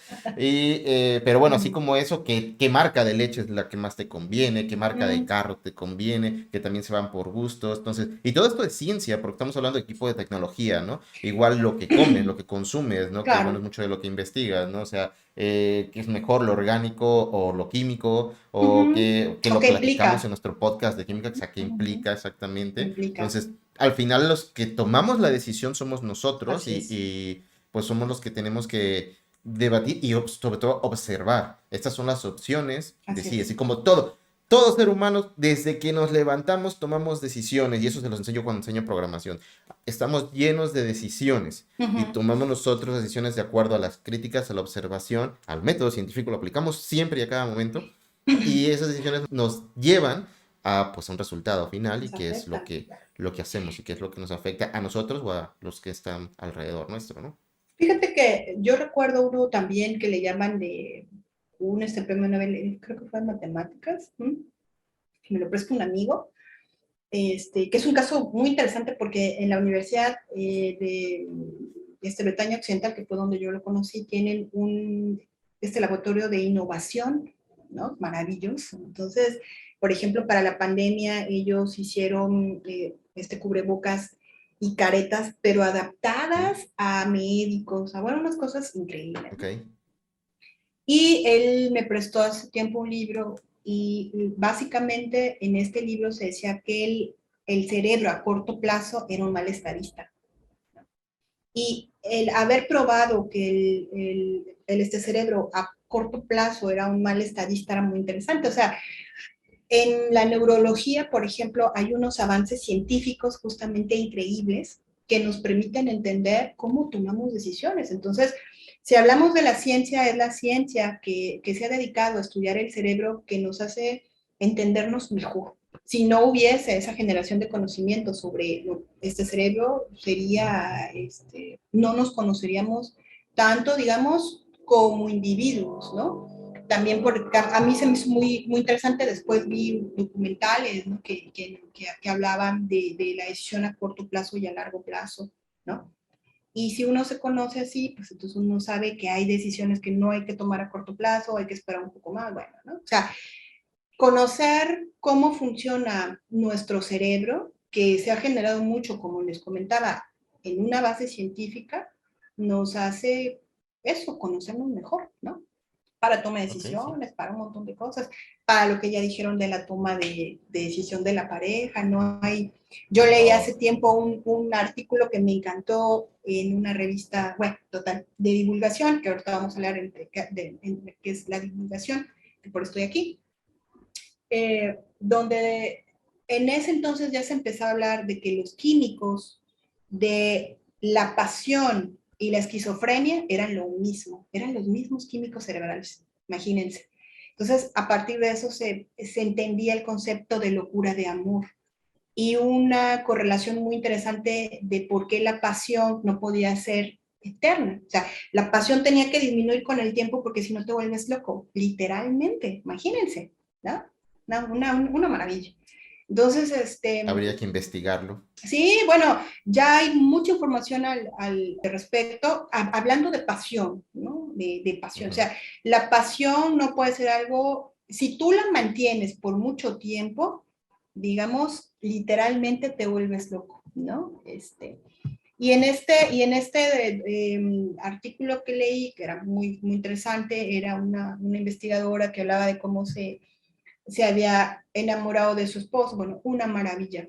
Pero bueno, así como eso, ¿qué marca de leche es la que más te conviene? ¿Qué marca de carro te conviene? Que también se van por gustos. Entonces, y todo esto es ciencia, porque estamos hablando de equipo de tecnología, ¿no? Igual lo que comes, lo que consumes, ¿no? Que bueno, es Claro. mucho de lo que investigas, ¿no? O sea, qué es mejor, lo orgánico o lo químico, o Uh-huh. que ¿O lo qué platicamos en implica? nuestro podcast de química, o sea, qué Uh-huh. implica exactamente. Implica. Entonces, al final los que tomamos la decisión somos nosotros Así es. pues somos los que tenemos que debatir y sobre todo observar. Estas son las opciones de Así sí, es. así como todo. Todo ser humano, desde que nos levantamos, tomamos decisiones, y eso se los enseño cuando enseño programación. Estamos llenos de decisiones y Uh-huh. tomamos nosotros decisiones de acuerdo a las críticas, a la observación, al método científico, lo aplicamos siempre y a cada momento, y esas decisiones nos llevan a, pues, a un resultado final y Nos qué es afecta. lo que hacemos y qué es lo que nos afecta a nosotros o a los que están alrededor nuestro, ¿no? Fíjate que yo recuerdo uno también que le llaman de un premio Nobel, creo que fue en matemáticas, que me lo prestó un amigo, que es un caso muy interesante porque en la Universidad de Bretaña Occidental, que fue donde yo lo conocí, tienen este laboratorio de innovación, ¿no? Maravilloso. Entonces, por ejemplo, para la pandemia ellos hicieron cubrebocas y caretas, pero ¿Mm? adaptadas a médicos, a bueno, unas cosas increíbles. Ok, Y él me prestó hace tiempo un libro y básicamente en este libro se decía que el cerebro a corto plazo era un mal estadista. Y el haber probado que este cerebro a corto plazo era un mal estadista era muy interesante. O sea, en la neurología, por ejemplo, hay unos avances científicos justamente increíbles que nos permiten entender cómo tomamos decisiones. Entonces, si hablamos de la ciencia, es la ciencia que se ha dedicado a estudiar el cerebro que nos hace entendernos mejor. Si no hubiese esa generación de conocimiento sobre este cerebro, no nos conoceríamos tanto, digamos, como individuos, ¿no? También porque a mí se me hizo muy, muy interesante, después vi documentales, ¿no? que hablaban de la decisión a corto plazo y a largo plazo, ¿no? Y si uno se conoce así, pues entonces uno sabe que hay decisiones que no hay que tomar a corto plazo, hay que esperar un poco más, bueno, ¿no? O sea, conocer cómo funciona nuestro cerebro, que se ha generado mucho, como les comentaba, en una base científica, nos hace eso, conocernos mejor, ¿no? Para toma de ok, sí. decisiones, para un montón de cosas, para lo que ya dijeron de la toma de decisión de la pareja, no hay... Yo leí hace tiempo un artículo que me encantó en una revista, bueno, total, de divulgación, que ahorita vamos a hablar de qué es la divulgación, que por eso estoy aquí, donde en ese entonces ya se empezó a hablar de que los químicos de la pasión y la esquizofrenia eran lo mismo, eran los mismos químicos cerebrales, imagínense. Entonces, a partir de eso se entendía el concepto de locura de amor y una correlación muy interesante de por qué la pasión no podía ser eterna. O sea, la pasión tenía que disminuir con el tiempo porque si no te vuelves loco, literalmente, imagínense, ¿no? Una maravilla. Entonces, Habría que investigarlo. sí, bueno, ya hay mucha información al respecto, hablando de pasión, ¿no? De pasión. O sea, la pasión no puede ser algo, si tú la mantienes por mucho tiempo, digamos, literalmente te vuelves loco, ¿no? Y en este artículo que leí, que era muy, muy interesante, era una investigadora que hablaba de cómo se había enamorado de su esposo, bueno, una maravilla.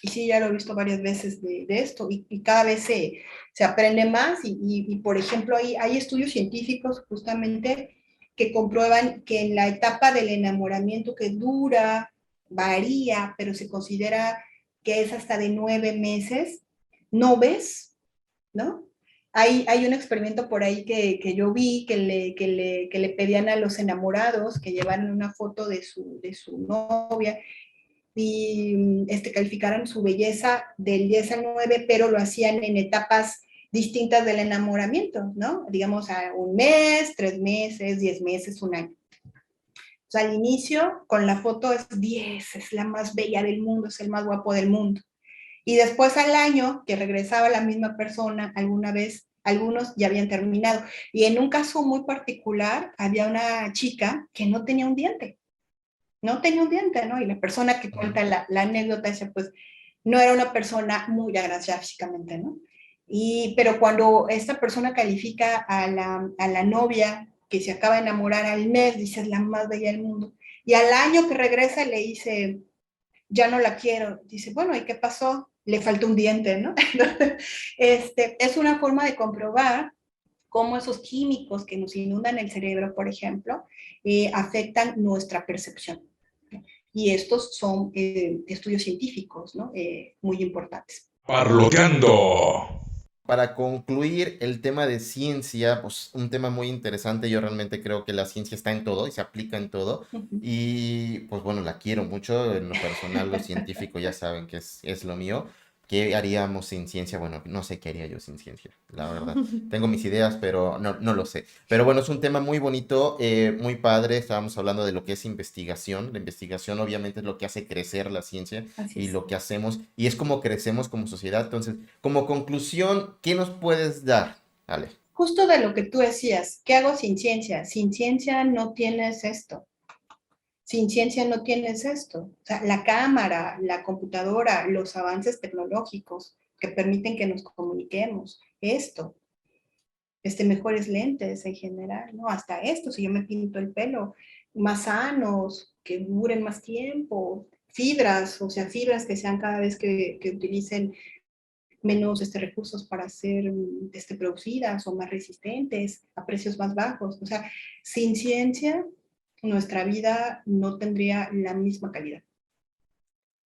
Y sí, ya lo he visto varias veces de esto, y cada vez se aprende más, por ejemplo, hay estudios científicos justamente que comprueban que en la etapa del enamoramiento que dura, varía, pero se considera que es hasta de 9 meses, no ves, ¿no? Hay un experimento por ahí que yo vi que le pedían a los enamorados que llevaran una foto de su novia y calificaran su belleza del 10 al 9, pero lo hacían en etapas distintas del enamoramiento, ¿no? Digamos a un mes, 3 meses, 10 meses, un año. O sea, al inicio, con la foto es 10, es la más bella del mundo, es el más guapo del mundo. Y después al año, que regresaba la misma persona, alguna vez, algunos ya habían terminado. Y en un caso muy particular, había una chica que no tenía un diente. No tenía un diente, ¿no? Y la persona que cuenta la anécdota dice, pues, no era una persona muy agraciada físicamente, ¿no? Pero cuando esta persona califica a la novia que se acaba de enamorar al mes, dice, es la más bella del mundo. Y al año que regresa le dice, ya no la quiero. Dice, bueno, ¿y qué pasó? Le faltó un diente, ¿no? Es una forma de comprobar cómo esos químicos que nos inundan el cerebro, por ejemplo, afectan nuestra percepción. Y estos son estudios científicos, ¿no? Muy importantes. Parloteando. Para concluir el tema de ciencia, pues un tema muy interesante. Yo realmente creo que la ciencia está en todo y se aplica en todo. Y pues bueno, la quiero mucho. En lo personal, lo científico ya saben que es lo mío. ¿Qué haríamos sin ciencia? Bueno, no sé qué haría yo sin ciencia, la verdad. Tengo mis ideas, pero no lo sé. Pero bueno, es un tema muy bonito, muy padre. Estábamos hablando de lo que es investigación. La investigación obviamente es lo que hace crecer la ciencia y lo que hacemos. Y es como crecemos como sociedad. Entonces, como conclusión, ¿qué nos puedes dar, Ale? Justo de lo que tú decías, ¿qué hago sin ciencia? Sin ciencia no tienes esto. Sin ciencia no tienes esto. O sea, la cámara, la computadora, los avances tecnológicos que permiten que nos comuniquemos, esto, mejores lentes en general, ¿no? Hasta esto, si yo me pinto el pelo, más sanos, que duren más tiempo, fibras, o sea, fibras que sean cada vez que utilicen menos recursos para ser producidas o más resistentes a precios más bajos. O sea, sin ciencia, nuestra vida no tendría la misma calidad.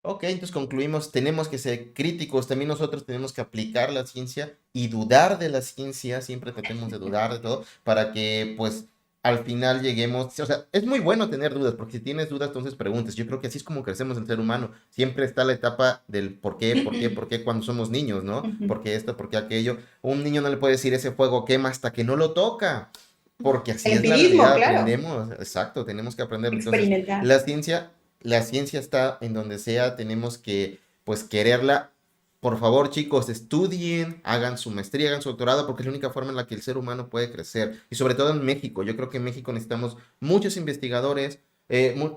Ok, entonces concluimos, tenemos que ser críticos, también nosotros tenemos que aplicar la ciencia y dudar de la ciencia, siempre tratemos de dudar de todo, para que pues al final lleguemos, o sea, es muy bueno tener dudas, porque si tienes dudas, entonces preguntes. Yo creo que así es como crecemos el ser humano, siempre está la etapa del por qué cuando somos niños, ¿no? ¿Por qué esto, por qué aquello? Un niño no le puede decir ese fuego quema hasta que no lo toca, porque así es la realidad, claro. Aprendemos, exacto, tenemos que aprender. Entonces, Experimentar. La ciencia está en donde sea, tenemos que, pues, quererla. Por favor, chicos, estudien, hagan su maestría, hagan su doctorado, porque es la única forma en la que el ser humano puede crecer. Y sobre todo en México. Yo creo que en México necesitamos muchos investigadores,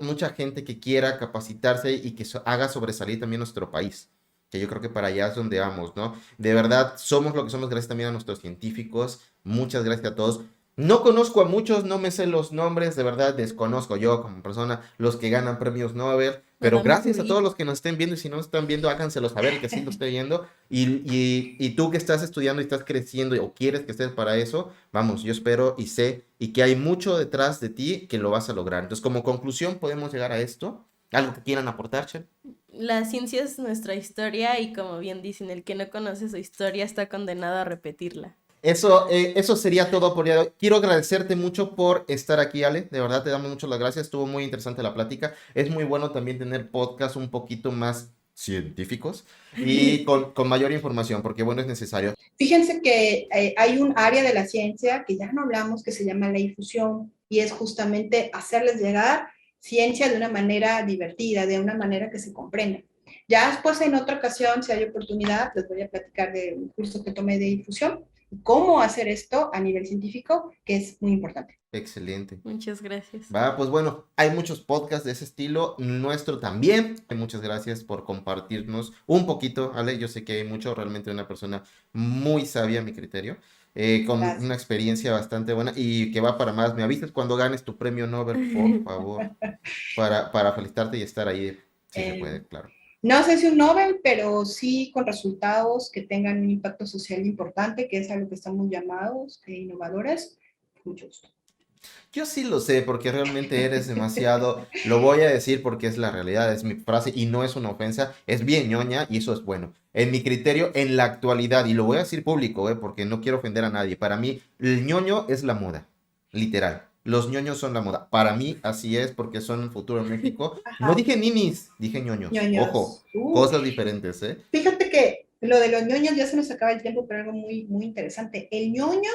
mucha gente que quiera capacitarse y que haga sobresalir también nuestro país. Que yo creo que para allá es donde vamos, ¿no? De verdad, somos lo que somos gracias también a nuestros científicos. Muchas gracias a todos. No conozco a muchos, no me sé los nombres, de verdad desconozco yo como persona los que ganan premios Nobel, pero gracias a todos los que nos estén viendo, y si no nos están viendo, háganselo saber que sí lo estoy viendo, y tú que estás estudiando y estás creciendo o quieres que estés para eso, vamos, yo espero y sé y que hay mucho detrás de ti que lo vas a lograr. Entonces, como conclusión, podemos llegar a esto. ¿Algo que quieran aportar, Chel? La ciencia es nuestra historia y como bien dicen, el que no conoce su historia está condenado a repetirla. Eso sería todo por hoy. Quiero agradecerte mucho por estar aquí, Ale. De verdad, te damos muchas las gracias. Estuvo muy interesante la plática. Es muy bueno también tener podcasts un poquito más científicos y con mayor información, porque bueno, es necesario. Fíjense que hay un área de la ciencia que ya no hablamos, que se llama la difusión, y es justamente hacerles llegar ciencia de una manera divertida, de una manera que se comprenda. Ya después, en otra ocasión, si hay oportunidad, les voy a platicar de un curso que tomé de difusión, cómo hacer esto a nivel científico, que es muy importante. Excelente. Muchas gracias. Va, pues bueno, hay muchos podcasts de ese estilo, nuestro también. Muchas gracias por compartirnos un poquito, Ale. Yo sé que hay mucho, realmente una persona muy sabia a mi criterio, con Gracias. una experiencia bastante buena y que va para más. Me avisas cuando ganes tu premio Nobel, por favor, para felicitarte y estar ahí, si se puede, claro. No sé si un Nobel, pero sí con resultados que tengan un impacto social importante, que es a lo que estamos llamados innovadores. Mucho gusto. Yo sí lo sé, porque realmente eres demasiado, lo voy a decir porque es la realidad, es mi frase y no es una ofensa, es bien ñoña y eso es bueno. En mi criterio, en la actualidad, y lo voy a decir público, porque no quiero ofender a nadie, para mí el ñoño es la moda, literal. Los ñoños son la moda. Para mí así es porque son el futuro en México. Ajá. No dije ninis, dije ñoños. Ñoños. Ojo, cosas diferentes, ¿eh? Fíjate que lo de los ñoños ya se nos acaba el tiempo, pero algo muy, muy interesante. El ñoño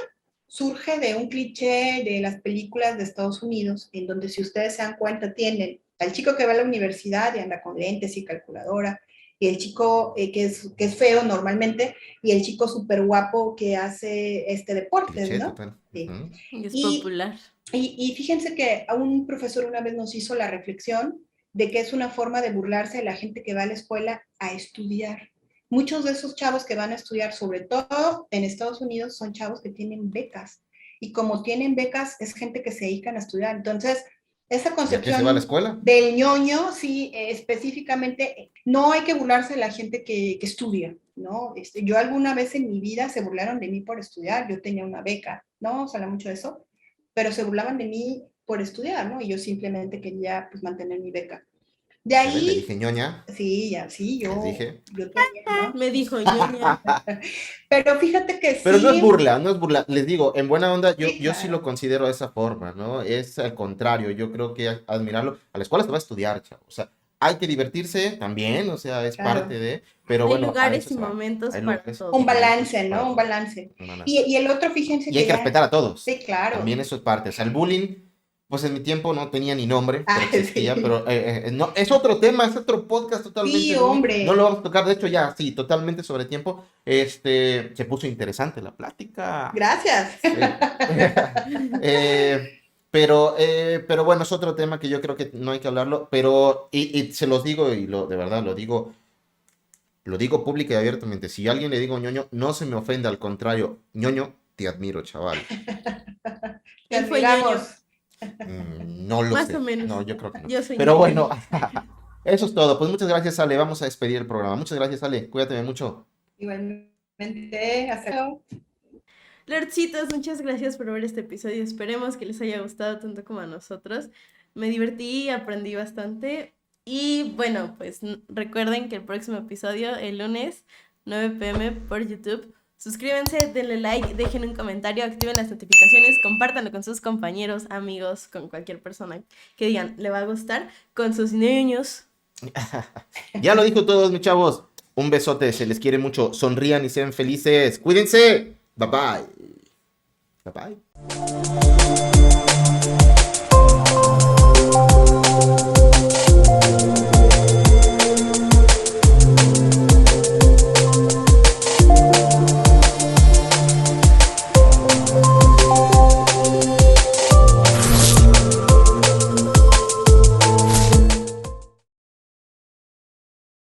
surge de un cliché de las películas de Estados Unidos, en donde, si ustedes se dan cuenta, tienen al chico que va a la universidad y anda con lentes y calculadora, y el chico que es feo normalmente, y el chico súper guapo que hace deportes, Cliché ¿no? total. Sí. Ujú. Y es popular. Y fíjense que a un profesor una vez nos hizo la reflexión de que es una forma de burlarse de la gente que va a la escuela a estudiar. Muchos de esos chavos que van a estudiar, sobre todo en Estados Unidos, son chavos que tienen becas. Y como tienen becas, es gente que se dedican a estudiar. Entonces, esa ¿Y a qué concepción se va a la escuela? del ñoño, sí, específicamente, no hay que burlarse de la gente que estudia, ¿no? Yo alguna vez en mi vida se burlaron de mí por estudiar. Yo tenía una beca, ¿no? Se habla mucho de eso, pero se burlaban de mí por estudiar, ¿no? Y yo simplemente quería, pues, mantener mi beca. De ¿Ya ves? Le ahí, dije ñoña, sí, ya, sí, les dije. yo tenía, ¿no? Me dijo ñoña. Pero fíjate que Pero no es sí, burla, no es burla. Les digo, en buena onda, yo sí, sí lo claro. considero de esa forma, ¿no? Es al contrario, yo creo que admirarlo. A la escuela se va a estudiar, chavo. O sea, hay que divertirse también, o sea, es Claro. parte de, pero Hay bueno, a lugares eso y se va. momentos Hay para lugares todo. y Un momentos balance, para ¿no? Un todo. balance. Un balance. Y el otro, fíjense Y hay que que ya, respetar a todos. sí, claro. También eso es parte. O sea, el bullying, pues en mi tiempo no tenía ni nombre, pero Ah, existía, sí. pero no, es otro tema, es otro podcast totalmente. Sí, No, no hombre. lo vamos a tocar, de hecho ya, sí, totalmente sobre tiempo. Se puso interesante la plática. Gracias. Pero bueno, es otro tema que yo creo que no hay que hablarlo, pero y se los digo y de verdad lo digo pública y abiertamente. Si a alguien le digo ñoño, no se me ofenda, al contrario, ñoño, te admiro, chaval. Te Él fue admiramos. No lo Más sé. o menos. No, yo creo que no. Yo soy Pero ñoña. bueno, eso es todo. Pues muchas gracias, Ale. Vamos a despedir el programa. Muchas gracias, Ale. Cuídate mucho. Igualmente, hasta luego. Lordcitos, muchas gracias por ver este episodio. Esperemos que les haya gustado tanto como a nosotros. Me divertí y aprendí bastante. Y bueno, pues recuerden que el próximo episodio, el lunes, 9 p.m. por YouTube. Suscríbanse, denle like, dejen un comentario, activen las notificaciones, compártanlo con sus compañeros, amigos, con cualquier persona que digan, le va a gustar, con sus niños. Ya lo dijo todos, mis chavos. Un besote, se les quiere mucho. Sonrían y sean felices. Cuídense. Bye bye. Bye bye.